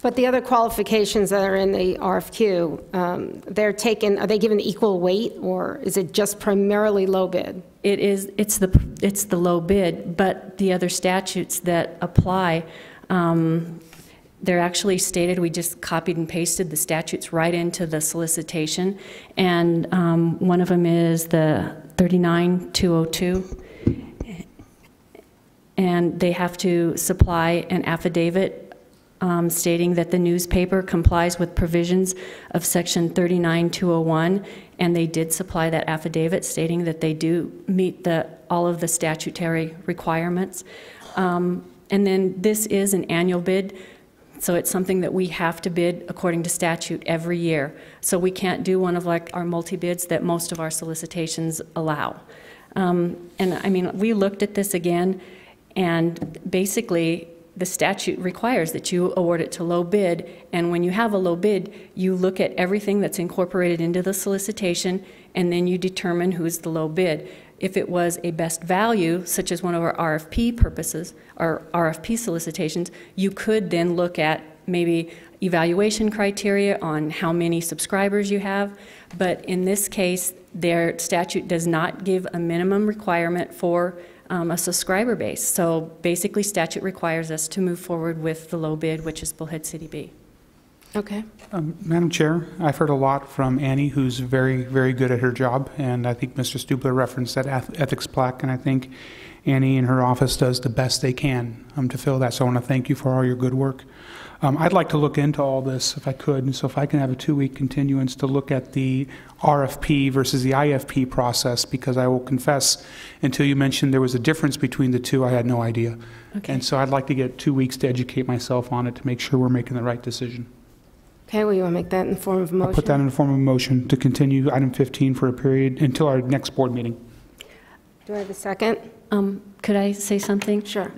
But the other qualifications that are in the RFQ, they're taken. Are they given equal weight, or is it just primarily low bid? It's the low bid, but the other statutes that apply, they're actually stated. We just copied and pasted the statutes right into the solicitation, and one of them is the 39202, and they have to supply an affidavit stating that the newspaper complies with provisions of Section 39201, and they did supply that affidavit stating that they do meet all of the statutory requirements. And then this is an annual bid, so it's something that we have to bid according to statute every year. So we can't do one of like our multi-bids that most of our solicitations allow. And I mean, we looked at this again, and basically the statute requires that you award it to low bid, and when you have a low bid, you look at everything that's incorporated into the solicitation, and then you determine who's the low bid. If it was a best value, such as one of our RFP purposes, or RFP solicitations, you could then look at maybe evaluation criteria on how many subscribers you have, but in this case, their statute does not give a minimum requirement for a subscriber base. So basically, statute requires us to move forward with the low bid, which is Bullhead City B. Okay. Madam Chair, I've heard a lot from Annie, who's very, very good at her job, and I think Mr. Stubler referenced that ethics plaque, and I think Annie and her office does the best they can to fill that. So I want to thank you for all your good work. I'd like to look into all this if I could, so if I can have a 2-week continuance to look at the RFP versus the IFP process, because I will confess, until you mentioned there was a difference between the two, I had no idea. Okay. And so I'd like to get 2 weeks to educate myself on it to make sure we're making the right decision. Okay, well, you want to make that in the form of a motion? I'll put that in the form of a motion to continue item 15 for a period until our next board meeting. Do I have a second? Could I say something? Sure.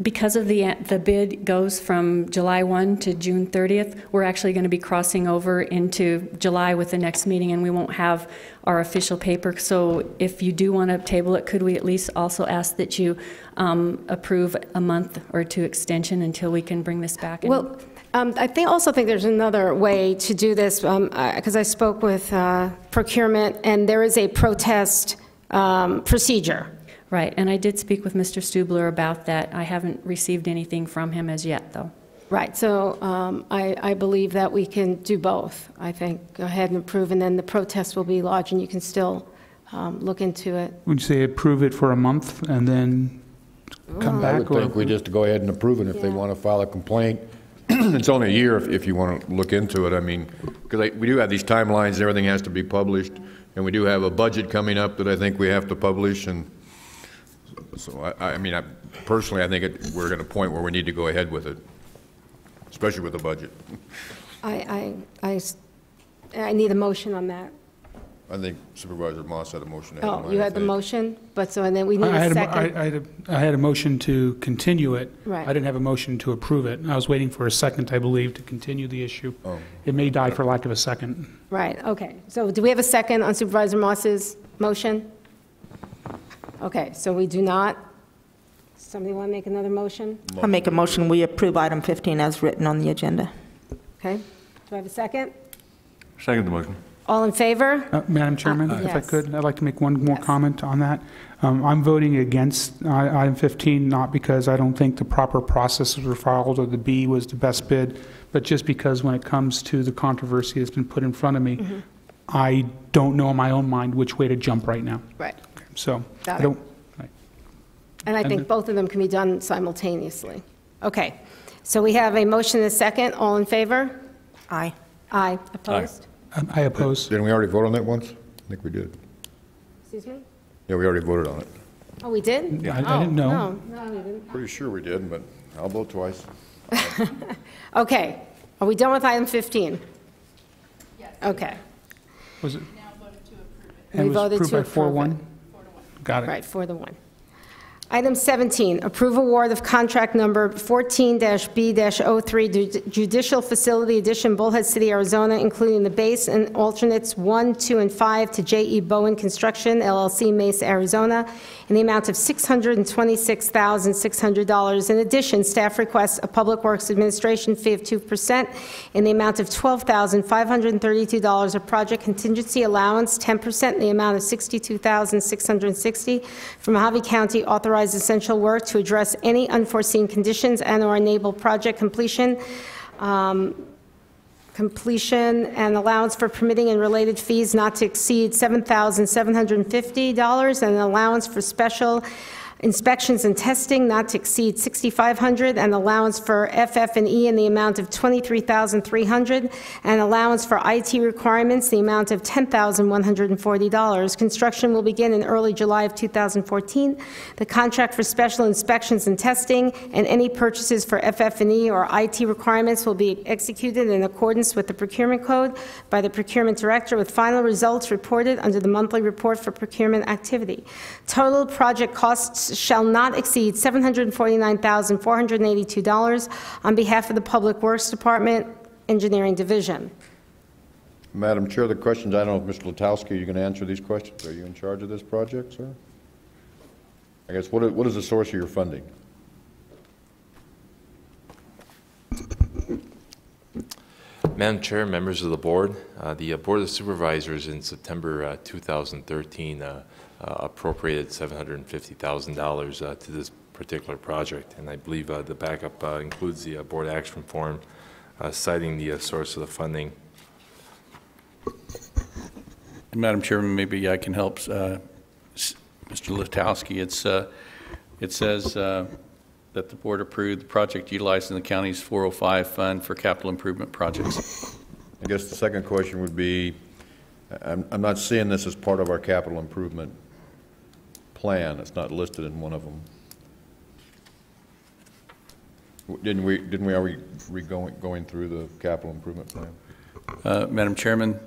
Because of the bid goes from July 1 to June 30th, we're actually going to be crossing over into July with the next meeting, and we won't have our official paper. So if you do want to table it, could we at least also ask that you approve a month or 2 extension until we can bring this back? Well, I also think there's another way to do this, because I spoke with procurement, and there is a protest procedure. Right, and I did speak with Mr. Stubler about that. I haven't received anything from him as yet, though. Right, so I believe that we can do both. I think go ahead and approve, and then the protest will be lodged, and you can still look into it. Would you say approve it for a month and then come back? I would think we just go ahead and approve it if they want to file a complaint. It's only a year if you want to look into it. I mean, because we do have these timelines and everything has to be published, and we do have a budget coming up that I think we have to publish, and so I mean, personally, I think we're at a point where we need to go ahead with it, especially with the budget. I need a motion on that. I think Supervisor Moss had a motion. Oh, you had the motion, but so, and then we need a second. I had a motion to continue it. Right. I didn't have a motion to approve it. I was waiting for a second, I believe, to continue the issue. Oh. It may die for lack of a second. Right, okay. So do we have a second on Supervisor Moss's motion? Okay, so we do not. Somebody want to make another motion? I'll make a motion, we approve item 15 as written on the agenda. Okay. Do I have a second? Second the motion. All in favor? Madam Chairman, if I could, I'd like to make one more comment on that. I'm voting against item 15, not because I don't think the proper processes were followed or the B was the best bid, but just because when it comes to the controversy that's been put in front of me, I don't know in my own mind which way to jump right now. Right. So Got I don't. it. And I think both of them can be done simultaneously. Okay. So we have a motion and a second. All in favor? Aye. Aye. Opposed? I oppose. Didn't we already vote on that once? I think we did. Excuse me? Yeah, we already voted on it. Oh, we did? Yeah, I didn't know. No, we didn't. Pretty sure we did, but I'll vote twice. Okay. Are we done with item 15? Yes. Okay. Was it? We voted to approved by approve 4-1? Got it. Right, 4-1. Item 17, approve award of contract number 14-B-03 Judicial Facility Addition, Bullhead City, Arizona, including the base and alternates 1, 2, and 5 to J.E. Bowen Construction, LLC, Mesa, Arizona, in the amount of $626,600. In addition, staff requests a Public Works Administration fee of 2% in the amount of $12,532, a project contingency allowance 10% in the amount of $62,660 from Mohave County authorized essential work to address any unforeseen conditions and/or enable project completion and allowance for permitting and related fees not to exceed $7,750, and an allowance for special inspections and testing not to exceed $6,500, and allowance for FF&E in the amount of $23,300, and allowance for IT requirements in the amount of $10,140. Construction will begin in early July of 2014. The contract for special inspections and testing and any purchases for FF&E or IT requirements will be executed in accordance with the procurement code by the procurement director, with final results reported under the monthly report for procurement activity. Total project costs shall not exceed $749,482 on behalf of the Public Works Department, Engineering Division. Madam Chair, the questions, I don't know if Mr. Letowski, you're going to answer these questions. Are you in charge of this project, sir? I guess, what is the source of your funding? Madam Chair, members of the board, the Board of Supervisors in September 2013 appropriated $750,000 to this particular project, and I believe the backup includes the board action form citing the source of the funding. Madam Chairman, maybe I can help Mr. Lutowski. It says that the board approved the project utilizing the county's 405 fund for capital improvement projects. I guess the second question would be, I'm not seeing this as part of our capital improvement plan. It's not listed in one of them. Didn't we already going through the capital improvement plan? Madam Chairman,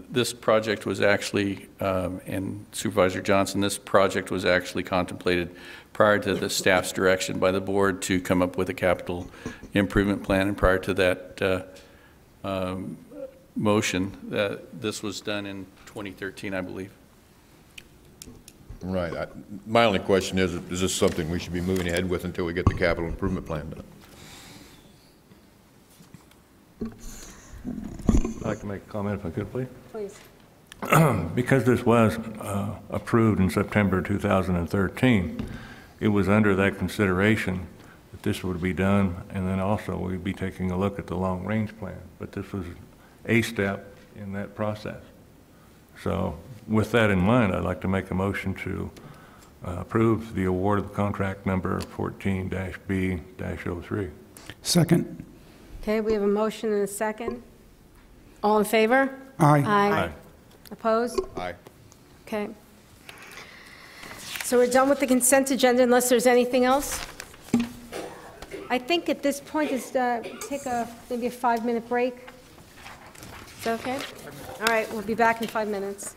this project was actually, and Supervisor Johnson, this project was actually contemplated prior to the staff's direction by the board to come up with a capital improvement plan, and prior to that motion, this was done in 2013, I believe. Right. My only question is this something we should be moving ahead with until we get the capital improvement plan done? I'd like to make a comment if I could, please. Please. Because this was approved in September 2013, it was under that consideration that this would be done, and then also we'd be taking a look at the long-range plan. But this was a step in that process. So with that in mind, I'd like to make a motion to approve the award of contract number 14-B-03. Second. Okay, we have a motion and a second. All in favor? Aye. Aye. Opposed? Aye. Okay. So we're done with the consent agenda unless there's anything else? I think at this point is take maybe a 5-minute break. Is that okay? All right, we'll be back in 5 minutes.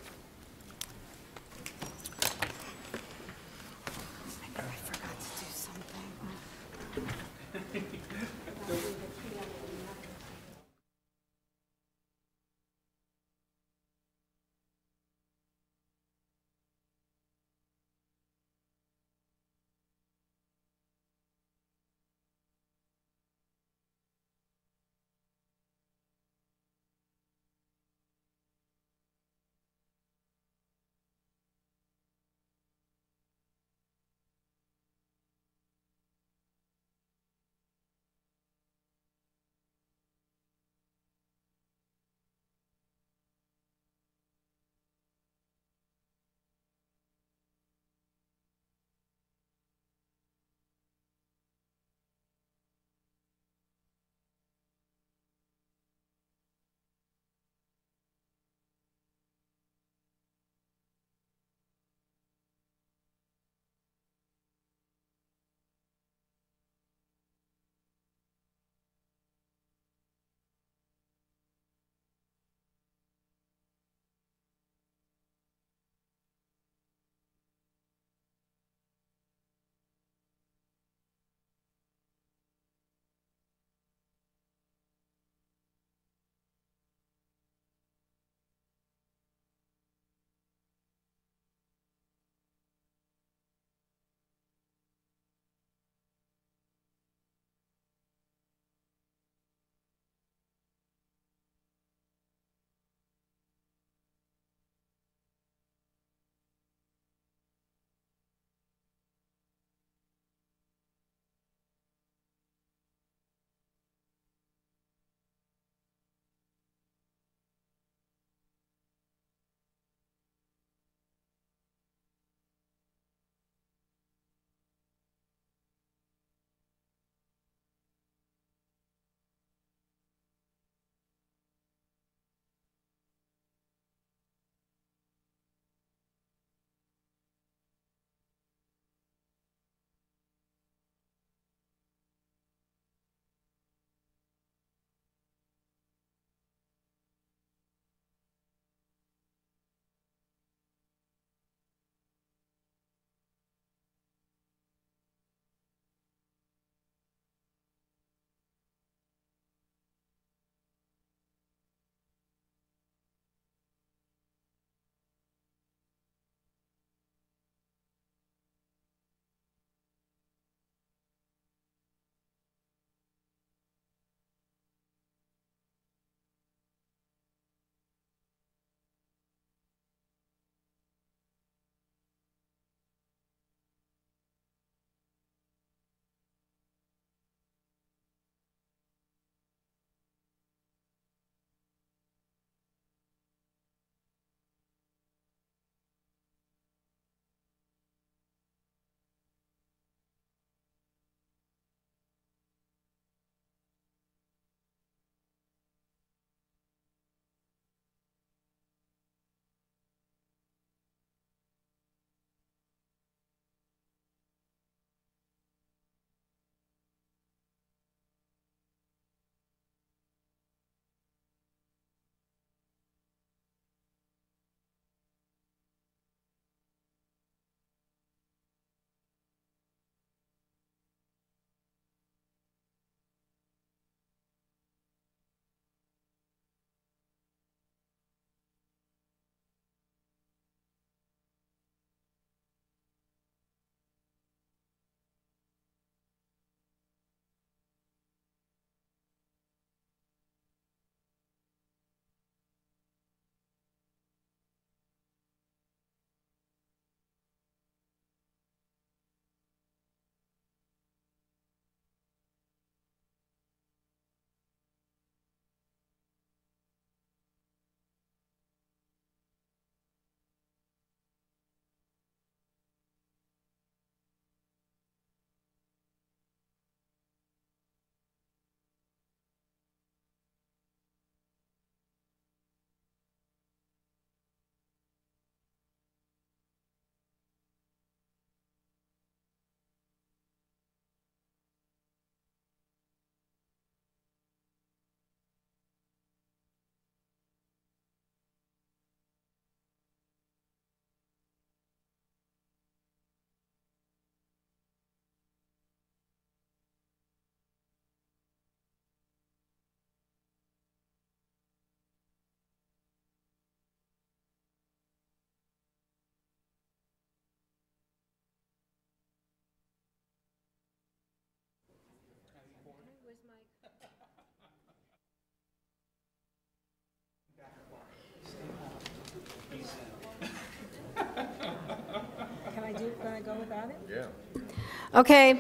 want to go without it? Yeah. Okay,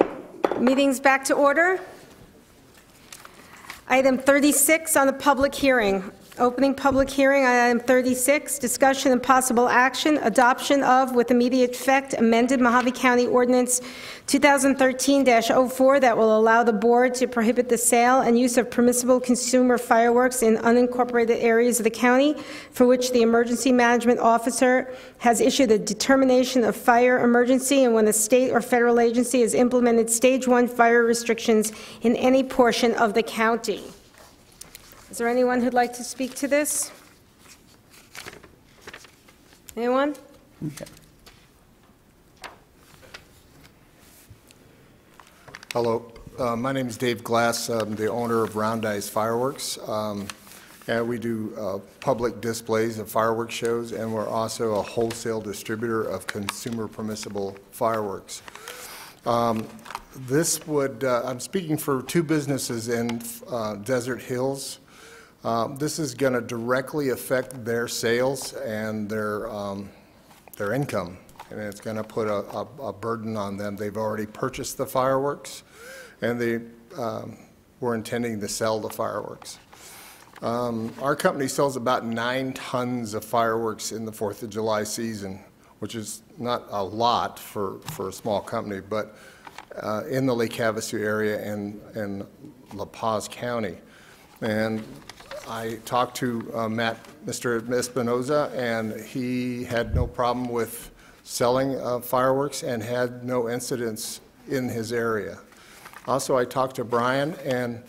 meeting's back to order. Item 36 on the public hearing. Opening public hearing on item 36, discussion and possible action, adoption of, with immediate effect, amended Mohave County Ordinance 2013-04 that will allow the board to prohibit the sale and use of permissible consumer fireworks in unincorporated areas of the county, for which the emergency management officer has issued a determination of fire emergency, and when a state or federal agency has implemented stage 1 fire restrictions in any portion of the county. Is there anyone who'd like to speak to this? Anyone? Okay. Hello, my name is Dave Glass. I'm the owner of Round Eyes Fireworks. And we do public displays of fireworks shows, and we're also a wholesale distributor of consumer permissible fireworks. This would, I'm speaking for two businesses in Desert Hills. This is going to directly affect their sales and their income, and it's going to put a burden on them. They've already purchased the fireworks, and they were intending to sell the fireworks. Our company sells about 9 tons of fireworks in the 4th of July season, which is not a lot for a small company, but in the Lake Havasu area and in La Paz County. And I talked to Mr. Espinoza, and he had no problem with selling fireworks and had no incidents in his area. Also, I talked to Brian, and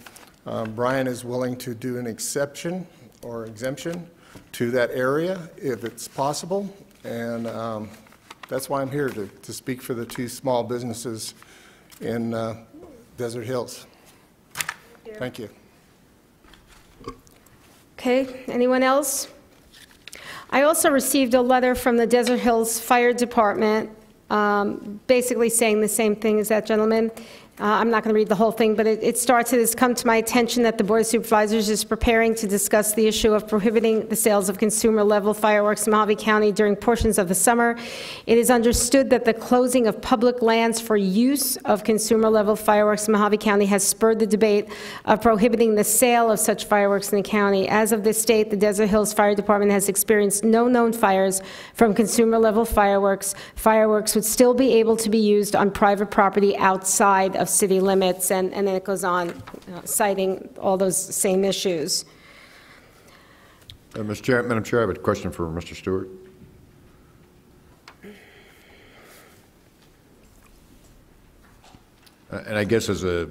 Brian is willing to do an exception or exemption to that area if it's possible, and that's why I'm here, to speak for the two small businesses in Desert Hills. Thank you. Okay, anyone else? I also received a letter from the Desert Hills Fire Department basically saying the same thing as that gentleman. I'm not going to read the whole thing, but it starts, it has come to my attention that the Board of Supervisors is preparing to discuss the issue of prohibiting the sales of consumer-level fireworks in Mohave County during portions of the summer. It is understood that the closing of public lands for use of consumer-level fireworks in Mohave County has spurred the debate of prohibiting the sale of such fireworks in the county. As of this date, the Desert Hills Fire Department has experienced no known fires from consumer-level fireworks. Fireworks would still be able to be used on private property outside of city limits, and then it goes on citing all those same issues. Madam Chair, I have a question for Mr. Stewart. And I guess as a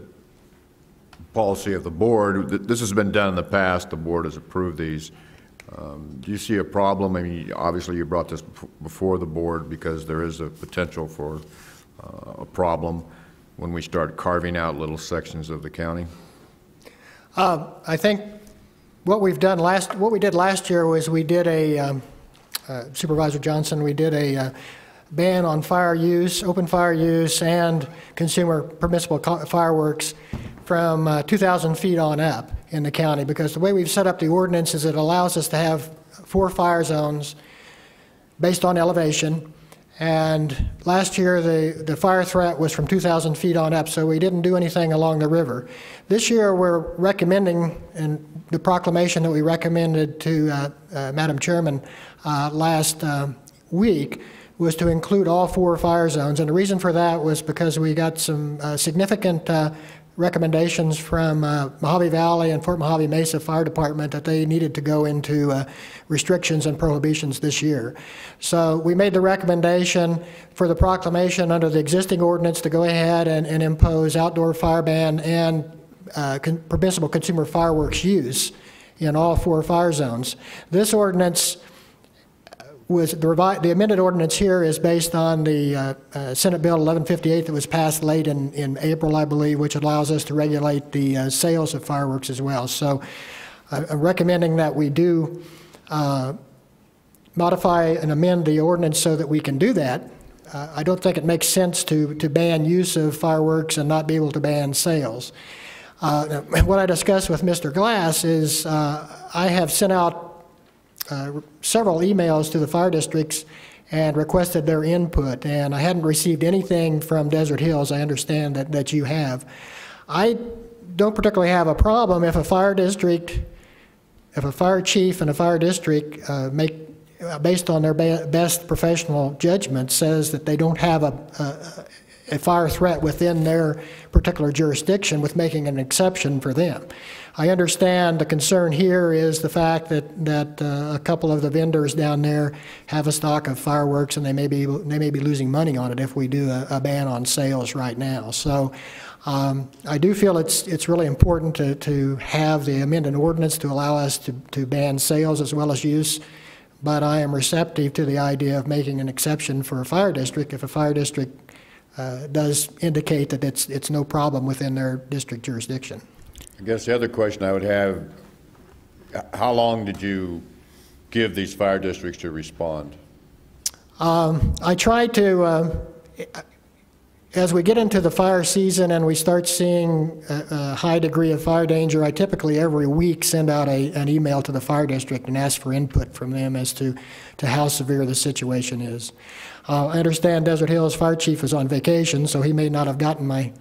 policy of the board, this has been done in the past, the board has approved these. Do you see a problem? I mean, obviously you brought this before the board because there is a potential for a problem when we start carving out little sections of the county? I think what we did last year was we did a, Supervisor Johnson, we did a ban on fire use, open fire use, and consumer permissible fireworks from 2,000 feet on up in the county, because the way we've set up the ordinance is it allows us to have 4 fire zones based on elevation. And last year, the fire threat was from 2,000 feet on up, so we didn't do anything along the river. This year, we're recommending, and the proclamation that we recommended to Madam Chairman last week was to include all 4 fire zones. And the reason for that was because we got some significant recommendations from Mohave Valley and Fort Mohave Mesa Fire Department that they needed to go into restrictions and prohibitions this year. So we made the recommendation for the proclamation under the existing ordinance to go ahead and impose outdoor fire ban and permissible consumer fireworks use in all 4 fire zones. This ordinance was the amended ordinance here is based on the Senate Bill 1158 that was passed late in April, I believe, which allows us to regulate the sales of fireworks as well. So I'm recommending that we do modify and amend the ordinance so that we can do that. I don't think it makes sense to ban use of fireworks and not be able to ban sales. What I discussed with Mr. Glass is I have sent out several emails to the fire districts and requested their input, and I hadn't received anything from Desert Hills. I understand that you have. I don't particularly have a problem if a fire district, if a fire chief and a fire district based on their best professional judgment, says that they don't have a fire threat within their particular jurisdiction, with making an exception for them. I understand the concern here is the fact that a couple of the vendors down there have a stock of fireworks, and they may be losing money on it if we do a ban on sales right now. So I do feel it's really important to have the amended ordinance to allow us to ban sales as well as use. But I am receptive to the idea of making an exception for a fire district if a fire district does indicate that it's no problem within their district jurisdiction. I guess the other question I would have, how long did you give these fire districts to respond? I try to, as we get into the fire season and we start seeing a high degree of fire danger, I typically every week send out an email to the fire district and ask for input from them as to how severe the situation is. I understand Desert Hills Fire Chief is on vacation, so he may not have gotten my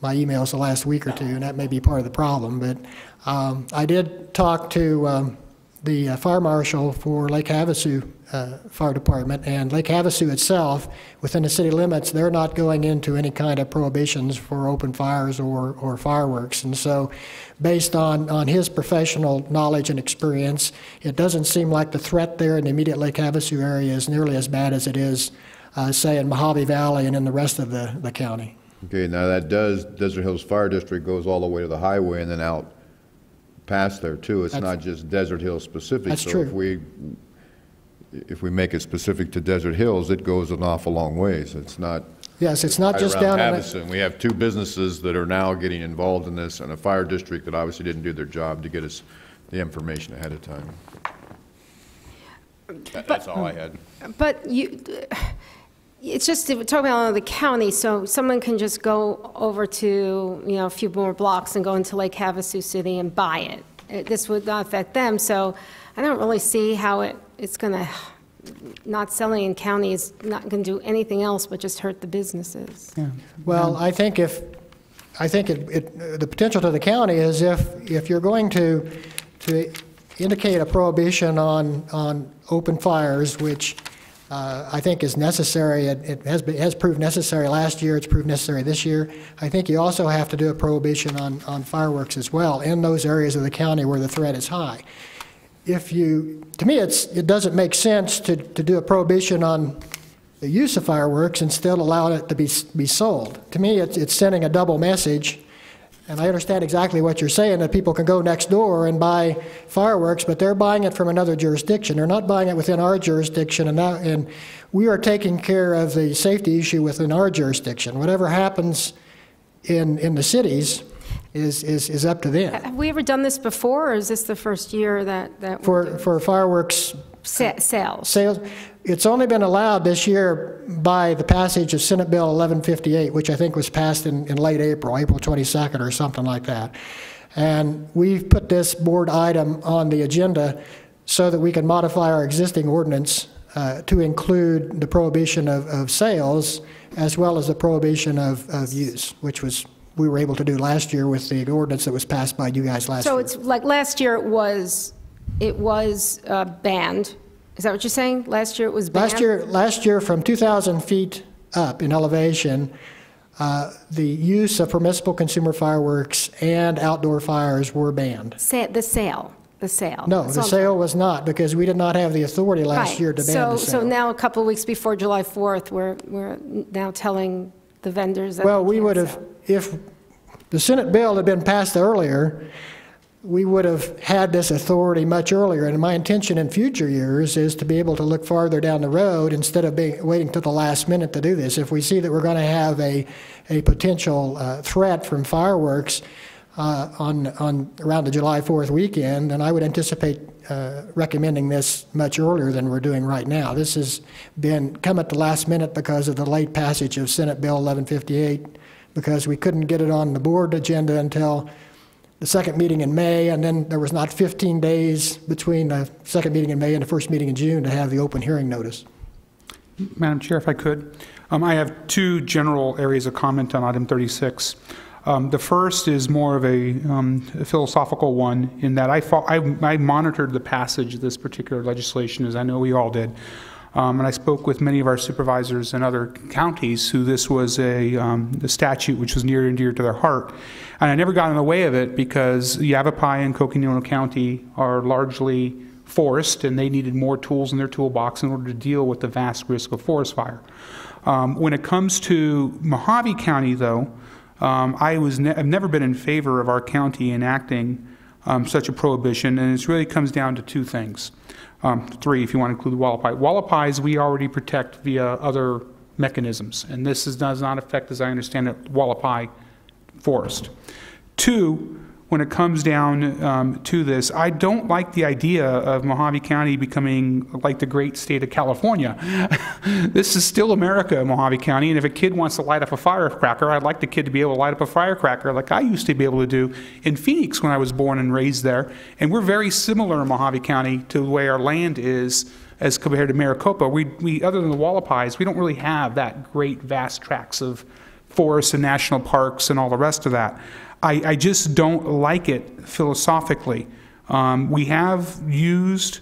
emails the last week or two, and that may be part of the problem. But I did talk to the fire marshal for Lake Havasu Fire Department, and Lake Havasu itself, within the city limits, they're not going into any kind of prohibitions for open fires or fireworks. And so based on his professional knowledge and experience, it doesn't seem like the threat there in the immediate Lake Havasu area is nearly as bad as it is, say, in Mohave Valley and in the rest of the county. Okay, now that Desert Hills Fire District goes all the way to the highway and then out past there too. It's not just Desert Hills specific. That's so true. If we make it specific to Desert Hills, it goes an awful long ways. It's not. Yes, it's not right just around down in Havasu. We have two businesses that are now getting involved in this, and a fire district that obviously didn't do their job to get us the information ahead of time. That's all I had. But it's just, we're talking about the county, so someone can just go over to, a few more blocks and go into Lake Havasu City and buy it. This would not affect them, so I don't really see how it's going to, not selling in county is not going to do anything else but just hurt the businesses. Yeah. Well, I think the potential to the county is if you're going to indicate a prohibition on open fires, which I think is necessary. It has proved necessary last year. It's proved necessary this year. I think you also have to do a prohibition on fireworks as well in those areas of the county where the threat is high. To me, it doesn't make sense to do a prohibition on the use of fireworks and still allow it to be sold. To me, it's sending a double message. And I understand exactly what you're saying, that people can go next door and buy fireworks, but they're buying it from another jurisdiction. They're not buying it within our jurisdiction, and we are taking care of the safety issue within our jurisdiction. Whatever happens in the cities is up to them. Have we ever done this before, or is this the first year that for fireworks sales? It's only been allowed this year by the passage of Senate Bill 1158, which I think was passed in late April 22nd or something like that. And we've put this board item on the agenda so that we can modify our existing ordinance to include the prohibition of sales as well as the prohibition of use, which we were able to do last year with the ordinance that was passed by you guys last year. So it's like last year it was banned. Is that what you're saying? Last year it was banned? Last year from 2,000 feet up in elevation, the use of permissible consumer fireworks and outdoor fires were banned. The sale. No, the sale was not, because we did not have the authority last year to ban the sale. So now a couple of weeks before July 4th, we're now telling the vendors that we would have, if the Senate bill had been passed earlier, we would have had this authority much earlier. And my intention in future years is to be able to look farther down the road instead of waiting till the last minute to do this. If we see that we're going to have a potential threat from fireworks around the July 4th weekend, then I would anticipate recommending this much earlier than we're doing right now. This has come at the last minute because of the late passage of Senate Bill 1158, because we couldn't get it on the board agenda until the second meeting in May, and then there was not 15 days between the second meeting in May and the first meeting in June to have the open hearing notice. Madam Chair, if I could. I have two general areas of comment on item 36. The first is more of a philosophical one in that I monitored the passage of this particular legislation, as I know we all did. And I spoke with many of our supervisors in other counties who this was a statute which was near and dear to their heart. And I never got in the way of it because Yavapai and Coconino County are largely forest, and they needed more tools in their toolbox in order to deal with the vast risk of forest fire. When it comes to Mohave County, though, I've never been in favor of our county enacting such a prohibition, and it really comes down to two things. Three, if you want to include Wallapai. Wallapais we already protect via other mechanisms, and this does not affect, as I understand it, Wallapai forest. Two, when it comes down to this, I don't like the idea of Mohave County becoming like the great state of California. This is still America, Mohave County, and if a kid wants to light up a firecracker, I'd like the kid to be able to light up a firecracker like I used to be able to do in Phoenix when I was born and raised there. And we're very similar in Mohave County to the way our land is as compared to Maricopa. We other than the Wallapais, we don't really have that great vast tracts of forests and national parks and all the rest of that. I just don't like it philosophically. We have used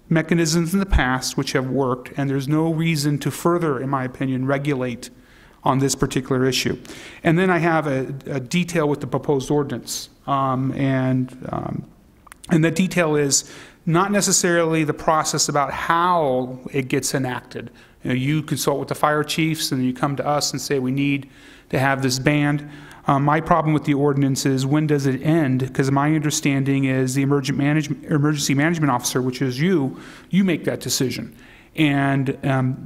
mechanisms in the past which have worked, and there's no reason to further, in my opinion, regulate on this particular issue. And then I have a detail with the proposed ordinance, and the detail is not necessarily the process about how it gets enacted. You consult with the fire chiefs, and you come to us and say we need to have this banned. My problem with the ordinance is when does it end? Because my understanding is the emergency management officer, which is you make that decision. And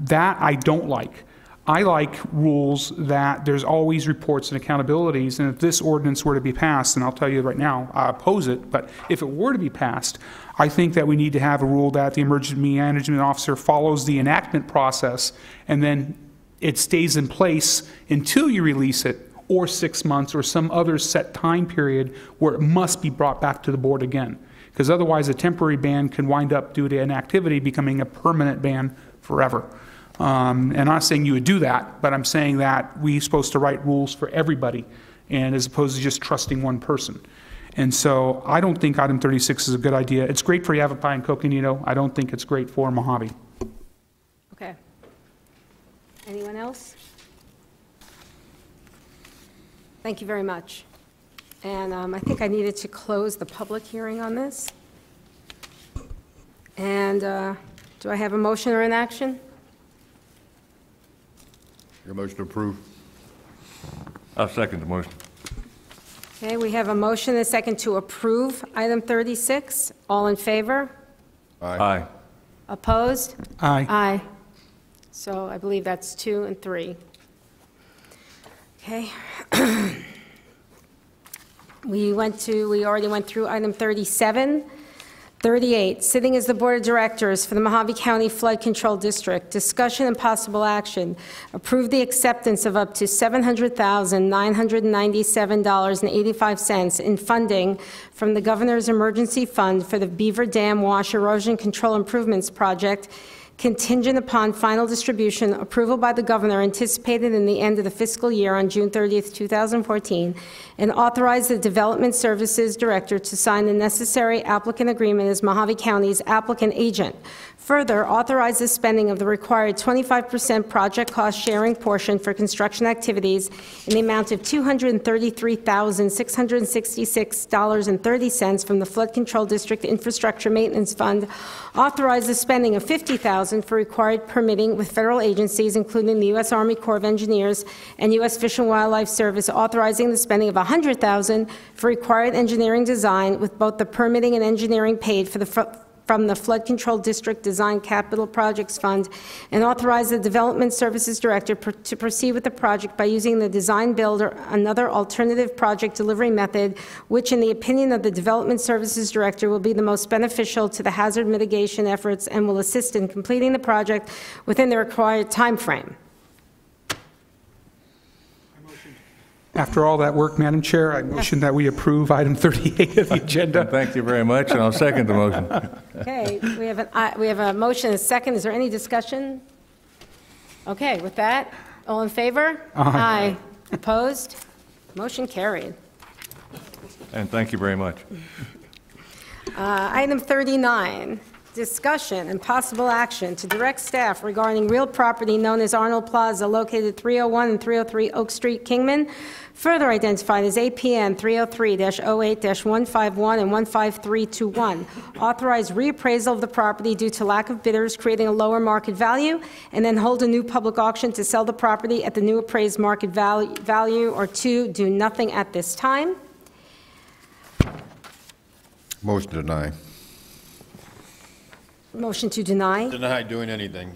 that I don't like. I like rules that there's always reports and accountabilities, and if this ordinance were to be passed, and I'll tell you right now, I oppose it, but if it were to be passed, I think that we need to have a rule that the emergency management officer follows the enactment process, and then it stays in place until you release it, or 6 months, or some other set time period where it must be brought back to the board again. Because otherwise a temporary ban can wind up, due to inactivity, becoming a permanent ban forever. And I'm not saying you would do that, but I'm saying that we're supposed to write rules for everybody, and as opposed to just trusting one person. And so I don't think item 36 is a good idea. It's great for Yavapai and Coconino. I don't think it's great for Mohave. Okay. Anyone else? Thank you very much. And I think I needed to close the public hearing on this. And do I have a motion or an action? Your motion to approve. I'll second the motion. Okay, we have a motion and a second to approve item 36. All in favor? Aye. Aye. Opposed? Aye. Aye. So I believe that's 2 and 3. Okay. We already went through item 37. 38, sitting as the Board of Directors for the Mohave County Flood Control District. Discussion and possible action. Approve the acceptance of up to $700,997.85 in funding from the Governor's Emergency Fund for the Beaver Dam Wash Erosion Control Improvements Project, contingent upon final distribution, approval by the Governor anticipated in the end of the fiscal year on June 30th, 2014, and authorize the Development Services Director to sign the necessary applicant agreement as Mohave County's applicant agent. Further, authorize the spending of the required 25% project cost sharing portion for construction activities in the amount of $233,666.30 from the Flood Control District Infrastructure Maintenance Fund. Authorize the spending of $50,000 for required permitting with federal agencies, including the U.S. Army Corps of Engineers and U.S. Fish and Wildlife Service. Authorizing the spending of $100,000 for required engineering design, with both the permitting and engineering paid from the Flood Control District Design Capital Projects Fund, and authorize the Development Services Director to proceed with the project by using the design build or another alternative project delivery method, which, in the opinion of the Development Services Director, will be the most beneficial to the hazard mitigation efforts and will assist in completing the project within the required time frame. After all that work, Madam Chair, I motion that we approve item 38 of the agenda. Thank you very much, and I'll second the motion. Okay, we have a motion and a second. Is there any discussion? Okay, with that, all in favor? Aye. Opposed? Motion carried. And thank you very much. Item 39, discussion and possible action to direct staff regarding real property known as Arnold Plaza located 301 and 303 Oak Street, Kingman, further identified as APN 303-08-151 and 15321. Authorize reappraisal of the property due to lack of bidders, creating a lower market value, and then hold a new public auction to sell the property at the new appraised market value, or 2, do nothing at this time. Motion to deny. Motion to deny. Deny doing anything.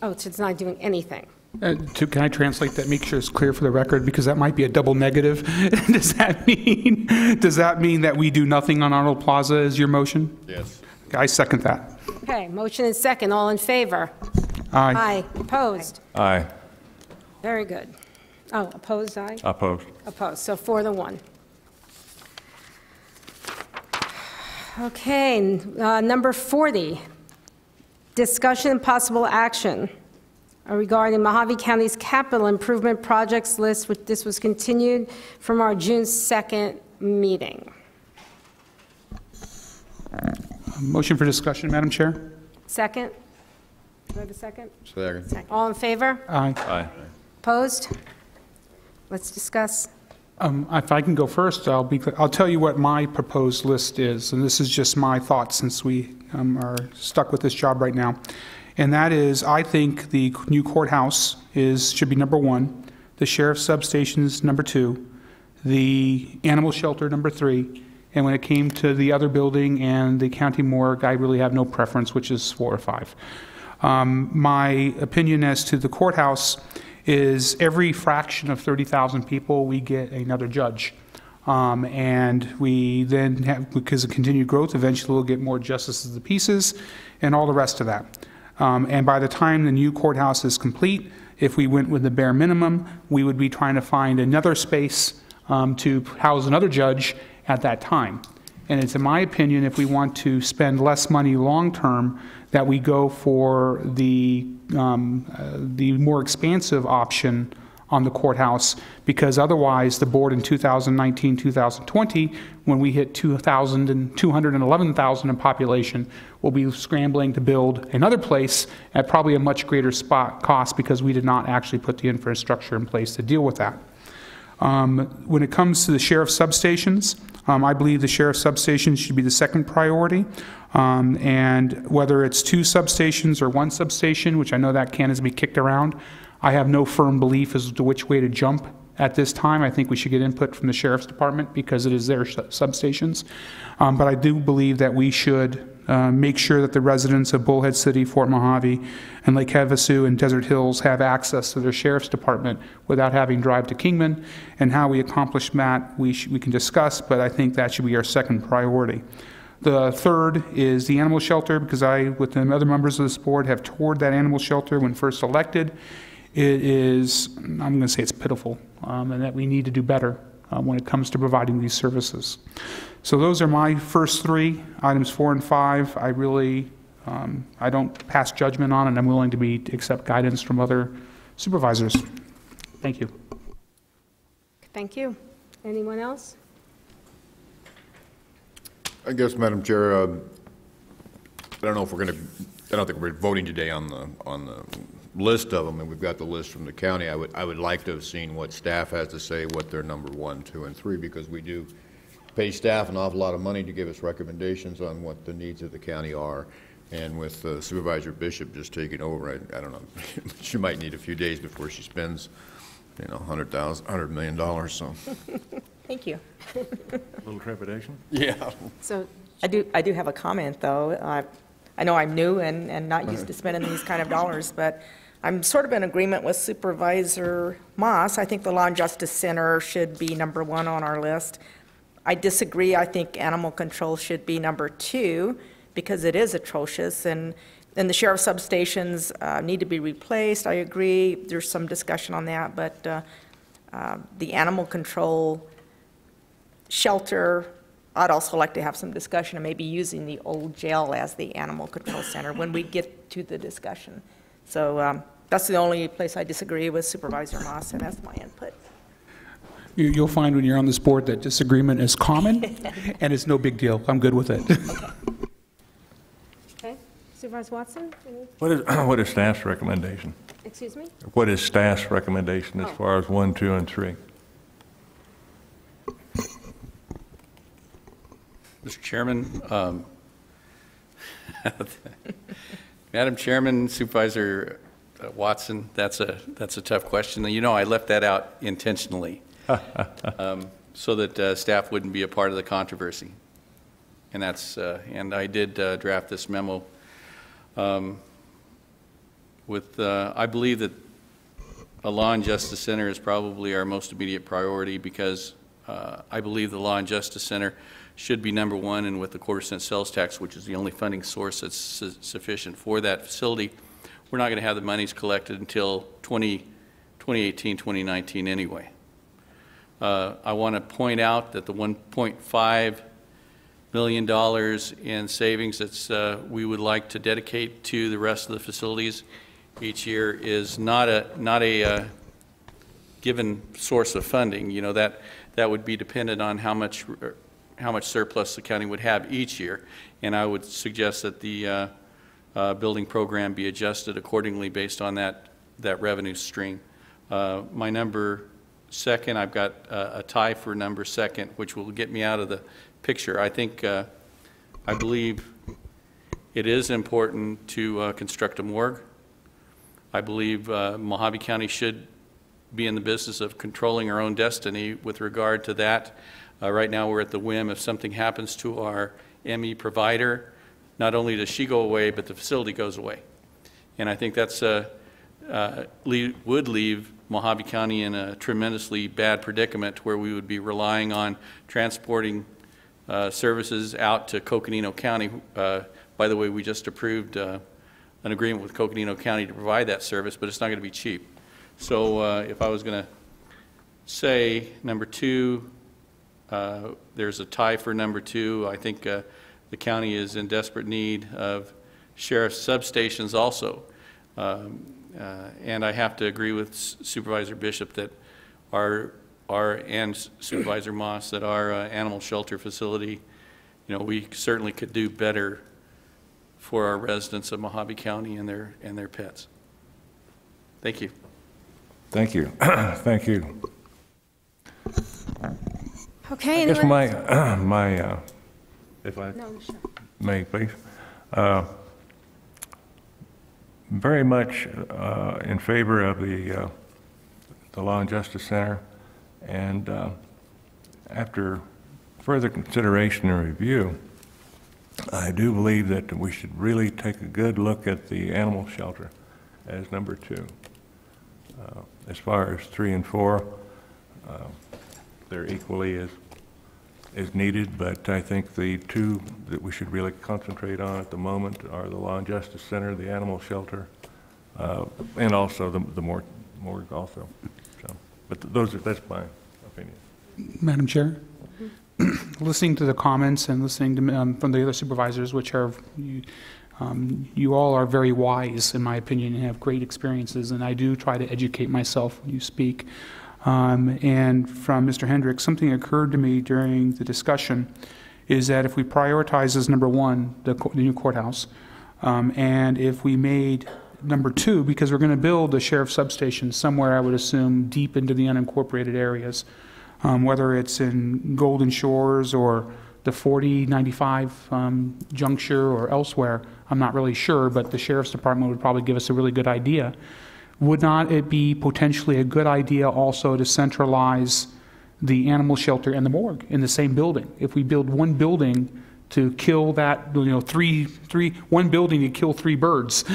Oh, to deny doing anything. Can I translate that, make sure it's clear for the record, because that might be a double negative? Does that mean that we do nothing on Arnold Plaza is your motion? Yes. I second that. Okay, motion and second. All in favor? Aye. Aye. Opposed? Aye. Very good. Oh, opposed, aye? Opposed. Opposed, so 4-1. Okay, number 40, discussion and possible action regarding Mohave County's capital improvement projects list, which this was continued from our June 2nd meeting. Motion for discussion, Madam Chair? Second? Do I have a second? Second. All in favor? Aye. Aye. Opposed? Let's discuss. If I can go first, I'll tell you what my proposed list is, and this is just my thoughts since we are stuck with this job right now. And that is, I think the new courthouse should be number 1, the sheriff's substations number 2, the animal shelter number 3, and when it came to the other building and the county morgue, I really have no preference, which is 4 or 5. My opinion as to the courthouse is every fraction of 30,000 people, we get another judge. And we then have, because of continued growth, eventually we'll get more justices of the pieces and all the rest of that. And by the time the new courthouse is complete, if we went with the bare minimum, we would be trying to find another space to house another judge at that time. And it's in my opinion, if we want to spend less money long-term, that we go for the more expansive option on the courthouse, because otherwise the board in 2019, 2020, when we hit 211,000 in population, will be scrambling to build another place at probably a much greater cost because we did not actually put the infrastructure in place to deal with that. When it comes to the sheriff's substations, I believe the sheriff's substations should be the second priority. And whether it's 2 substations or 1 substation, which I know that can be kicked around, I have no firm belief as to which way to jump at this time. I think we should get input from the sheriff's department because it is their substations. But I do believe that we should make sure that the residents of Bullhead City, Fort Mohave, and Lake Havasu and Desert Hills have access to their sheriff's department without having to drive to Kingman. And how we accomplish that, we can discuss, but I think that should be our second priority. The third is the animal shelter, because I, with the other members of this board, have toured that animal shelter when first elected. It is, I'm going to say it's pitiful, and that we need to do better when it comes to providing these services. So those are my first 3, items 4 and 5. I really, I don't pass judgment on, and I'm willing to accept guidance from other supervisors. Thank you. Thank you. Anyone else? I guess, Madam Chair, I don't know if we're going to, I don't think we're voting today on the list of them, and we've got the list from the county. I would like to have seen what staff has to say, what their number 1, 2, and 3, because we do pay staff an awful lot of money to give us recommendations on what the needs of the county are. And with Supervisor Bishop just taking over, I don't know, she might need a few days before she spends, $100 million. So. Thank you. A little trepidation? Yeah. So I do have a comment, though. I know I'm new and not used to spending these kind of dollars, but I'm sort of in agreement with Supervisor Moss. I think the Law and Justice Center should be number 1 on our list. I disagree. I think animal control should be number 2 because it is atrocious, and the sheriff's substations need to be replaced. I agree. There's some discussion on that, but the animal control shelter, I'd also like to have some discussion of maybe using the old jail as the animal control center when we get to the discussion. So That's the only place I disagree with Supervisor Moss, and that's my input. You'll find when you're on this board that disagreement is common, and it's no big deal. I'm good with it. Okay. Supervisor Watson? What is staff's recommendation? Excuse me? What is staff's recommendation as far as 1, 2, and 3? Mr. Chairman, Madam Chairman, Supervisor Watson, that's a tough question. You know, I left that out intentionally so that staff wouldn't be a part of the controversy. And and I did draft this memo with, I believe that a Law and Justice Center is probably our most immediate priority because I believe the Law and Justice Center should be number one, and with the quarter-cent sales tax, which is the only funding source that's sufficient for that facility, we're not going to have the monies collected until 2018, 2019 anyway. I want to point out that the $1.5 million in savings that we would like to dedicate to the rest of the facilities each year is not a given source of funding. You know, that would be dependent on how much surplus the county would have each year, and I would suggest that the building program be adjusted accordingly based on that revenue stream. My number second, I've got a tie for number second, which will get me out of the picture. I believe it is important to construct a morgue. I believe Mohave County should be in the business of controlling our own destiny with regard to that. Right now we're at the whim. If something happens to our ME provider, not only does she go away, but the facility goes away. And I think that's would leave Mohave County in a tremendously bad predicament where we would be relying on transporting services out to Coconino County. By the way, we just approved an agreement with Coconino County to provide that service, but it's not going to be cheap. So if I was going to say number two, there's a tie for number two. I think the county is in desperate need of sheriff's substations also. And I have to agree with Supervisor Bishop that and Supervisor Moss that our animal shelter facility, you know, we certainly could do better for our residents of Mohave County and their pets. Thank you. Thank you. Thank you. Okay. I guess my if I may, please. Very much in favor of the Law and Justice Center, and after further consideration and review, I do believe that we should really take a good look at the animal shelter as number two. As far as 3 and 4, they're equally as needed, but I think the two that we should really concentrate on at the moment are the Law and Justice Center, the animal shelter, and also the morgue also. So, but that's my opinion. Madam Chair, listening to the comments and listening to, from the other supervisors, which are you all are very wise, in my opinion, and have great experiences, and I do try to educate myself when you speak. And from Mr. Hendricks, something occurred to me during the discussion is that if we prioritize as number one the new courthouse, and if we made number two, because we're going to build a sheriff's substation somewhere, I would assume, deep into the unincorporated areas, whether it's in Golden Shores or the 4095 juncture or elsewhere, I'm not really sure, but the Sheriff's Department would probably give us a really good idea. Would not it be potentially a good idea also to centralize the animal shelter and the morgue in the same building? If we build one building to kill that, you know, one building to kill 3 birds,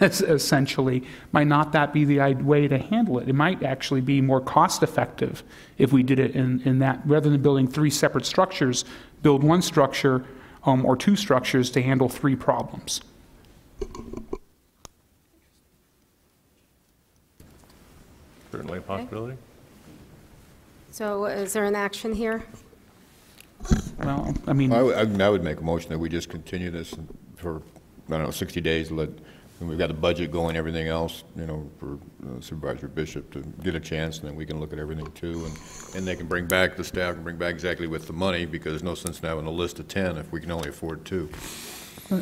essentially, might not that be the way to handle it? It might actually be more cost effective if we did it in that, rather than building 3 separate structures, build one structure or 2 structures to handle 3 problems. Certainly a possibility. So is there an action here? Well, I mean, I would make a motion that we just continue this for, I don't know, 60 days, let And we've got the budget going, everything else, you know, for Supervisor Bishop to get a chance, and then we can look at everything too. And they can bring back, the staff can bring back exactly with the money, because there's no sense in having a list of 10 if we can only afford 2.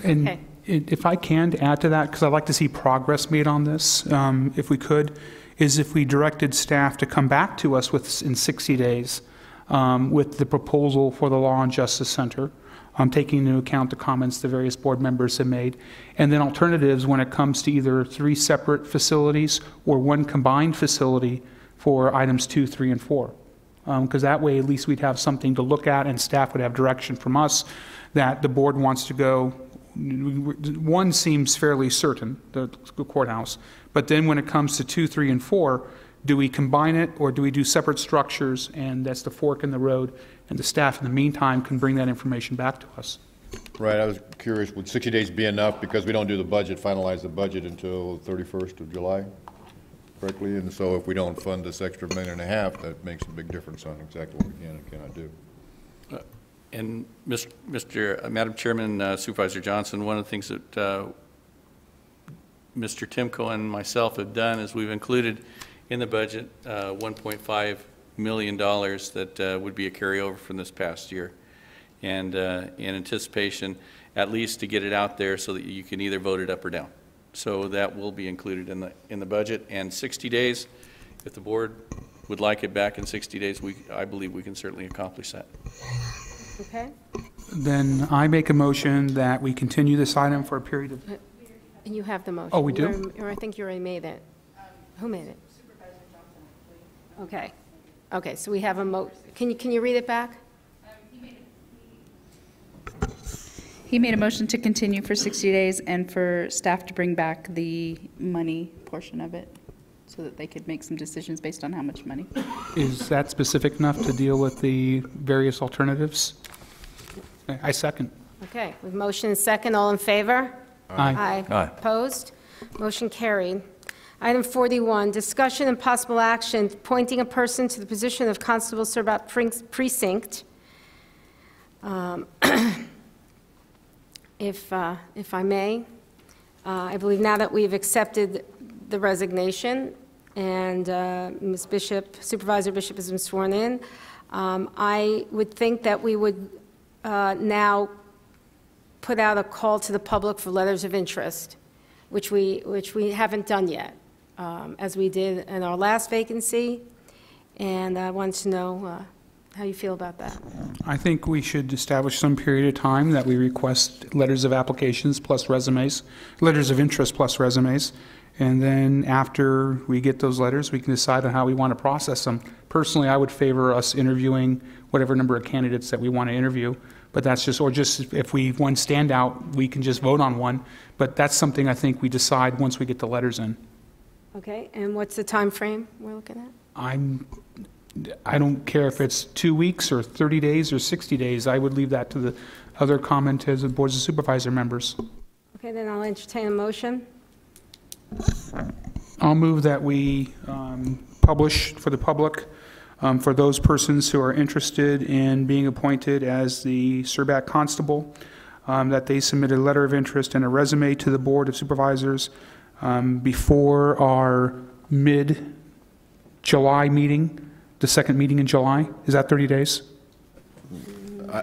And Okay. if I can add to that, because I'd like to see progress made on this, if we could, is if we directed staff to come back to us in 60 days with the proposal for the Law and Justice Center, taking into account the comments the various board members have made, and then alternatives when it comes to either 3 separate facilities or 1 combined facility for items 2, 3, and 4. Because that way at least we'd have something to look at and staff would have direction from us that the board wants to go. 1 seems fairly certain, the courthouse, but then when it comes to 2, 3, and 4, do we combine it or do we do separate structures, and that's the fork in the road, and the staff in the meantime can bring that information back to us. Right, I was curious, would 60 days be enough, because we don't do the budget, finalize the budget until 31st of July, correctly? And so if we don't fund this extra $1.5 million, that makes a big difference on exactly what we can and cannot do. And Madam Chairman, Supervisor Johnson, one of the things that Mr. Timko and myself have done is we've included in the budget $1.5 million that would be a carryover from this past year, and in anticipation at least to get it out there so that you can either vote it up or down. So that will be included in the budget. And 60 days, if the board would like it back in 60 days, I believe we can certainly accomplish that. Okay. Then I make a motion that we continue this item for a period of... And you have the motion. Oh, we do? Or I think you already made it. Who made it? Supervisor Johnson. Okay. Okay, so we have a can you read it back? He made a motion to continue for 60 days and for staff to bring back the money portion of it so that they could make some decisions based on how much money. Is that specific enough to deal with the various alternatives? I second. Okay, with motion and second, all in favor? Aye. Aye. Opposed? Motion carried. Item 41, discussion and possible action appointing a person to the position of Constable Surbat Precinct. If I may, I believe now that we've accepted the resignation and Ms. Bishop, Supervisor Bishop has been sworn in, I would think that we would now put out a call to the public for letters of interest, which we haven't done yet, as we did in our last vacancy, and I wanted to know how you feel about that. I think we should establish some period of time that we request letters of applications plus resumes, letters of interest plus resumes, and then after we get those letters, we can decide on how we want to process them. Personally, I would favor us interviewing whatever number of candidates that we want to interview, but that's just, or just if we one standout, we can just vote on one, but that's something I think we decide once we get the letters in. Okay, and what's the time frame we're looking at? I don't care if it's 2 weeks or 30 days or 60 days. I would leave that to the other comment as the boards of supervisor members. Okay, then I'll entertain a motion. I'll move that we publish for the public, for those persons who are interested in being appointed as the Surbat Constable, that they submit a letter of interest and a resume to the Board of Supervisors before our mid-July meeting, the second meeting in July. Is that 30 days?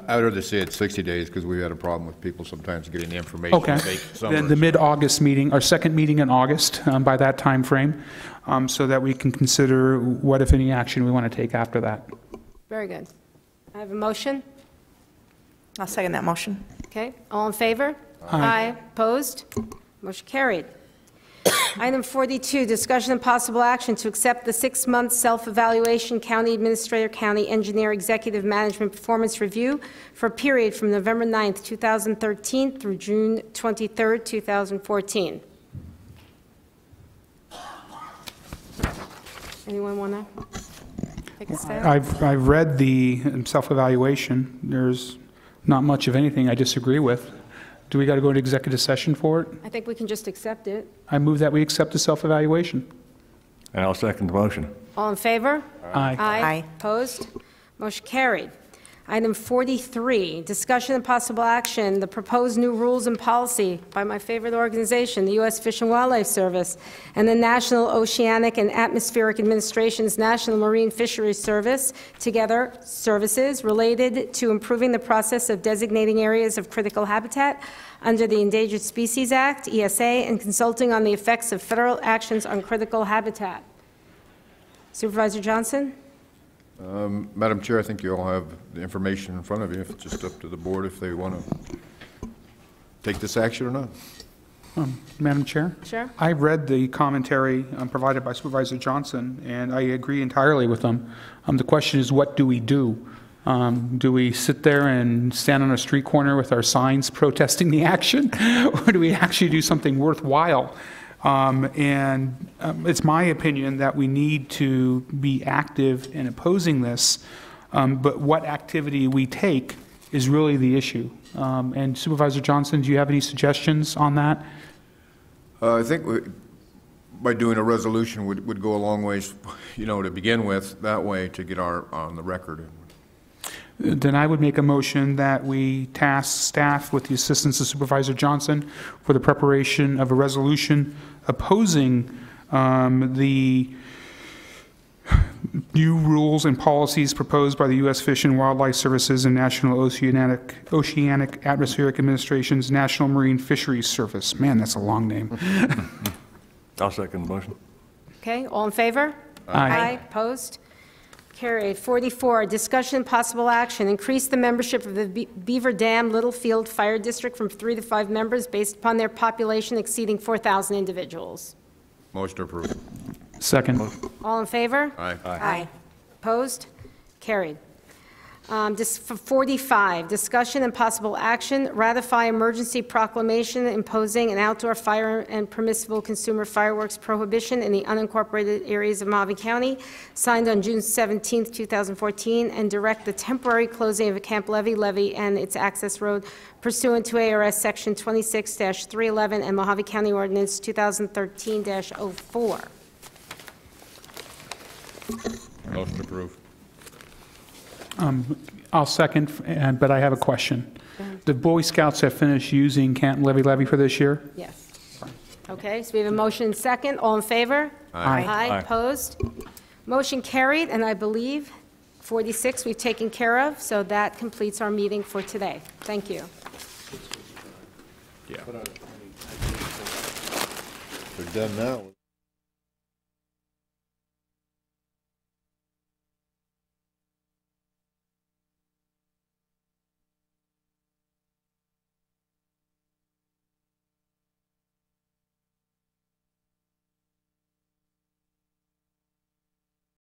I would rather say it's 60 days, because we had a problem with people sometimes getting the information. Okay, then the mid-August meeting, our second meeting in August, by that time frame, so that we can consider what, if any, action we want to take after that. Very good. I have a motion. I'll second that motion. Okay, all in favor? Aye. Opposed? Motion carried. Item 42, discussion and possible action to accept the 6-month self-evaluation County Administrator, County Engineer, Executive Management Performance Review for a period from November 9th, 2013 through June 23rd, 2014. Anyone want to take a stab? I've read the self-evaluation. There's not much of anything I disagree with. Do we got to go into executive session for it? I think we can just accept it. I move that we accept the self-evaluation. And I'll second the motion. All in favor? Aye. Aye. Opposed? Motion carried. Item 43, discussion and possible action, the proposed new rules and policy by my favorite organization, the U.S. Fish and Wildlife Service, and the National Oceanic and Atmospheric Administration's National Marine Fisheries Service, together services related to improving the process of designating areas of critical habitat under the Endangered Species Act, ESA, and consulting on the effects of federal actions on critical habitat. Supervisor Johnson? Madam Chair, I think you all have the information in front of you. It's just up to the board if they want to take this action or not. Madam Chair? Sure. I read the commentary provided by Supervisor Johnson, and I agree entirely with them. The question is, what do we do? Do we sit there and stand on a street corner with our signs protesting the action, or do we actually do something worthwhile? It's my opinion that we need to be active in opposing this, but what activity we take is really the issue. And Supervisor Johnson, do you have any suggestions on that? I think by doing a resolution would go a long ways, to begin with, that way to get on the record. Then I would make a motion that we task staff with the assistance of Supervisor Johnson for the preparation of a resolution opposing the new rules and policies proposed by the U.S. Fish and Wildlife Services and National Oceanic Atmospheric Administration's National Marine Fisheries Service. Man, that's a long name. I'll second the motion. Okay, all in favor? Aye. Opposed? Carried. 44, discussion and possible action, increase the membership of the Beaver Dam Littlefield Fire District from 3 to 5 members based upon their population exceeding 4,000 individuals. Motion approved. Second. All in favor? Aye. Aye. Opposed? Carried. 45, discussion and possible action, ratify emergency proclamation imposing an outdoor fire and permissible consumer fireworks prohibition in the unincorporated areas of Mohave County, signed on June 17, 2014, and direct the temporary closing of Camp Levy and its access road pursuant to ARS Section 26-311 and Mohave County Ordinance 2013-04. Motion approved. I'll second, but I have a question. The Boy Scouts have finished using Canton Levy for this year? Yes. Okay, so we have a motion and second. All in favor? Aye. Aye. Opposed? Motion carried, and I believe 46 we've taken care of, so that completes our meeting for today. Thank you. Yeah. We're done now.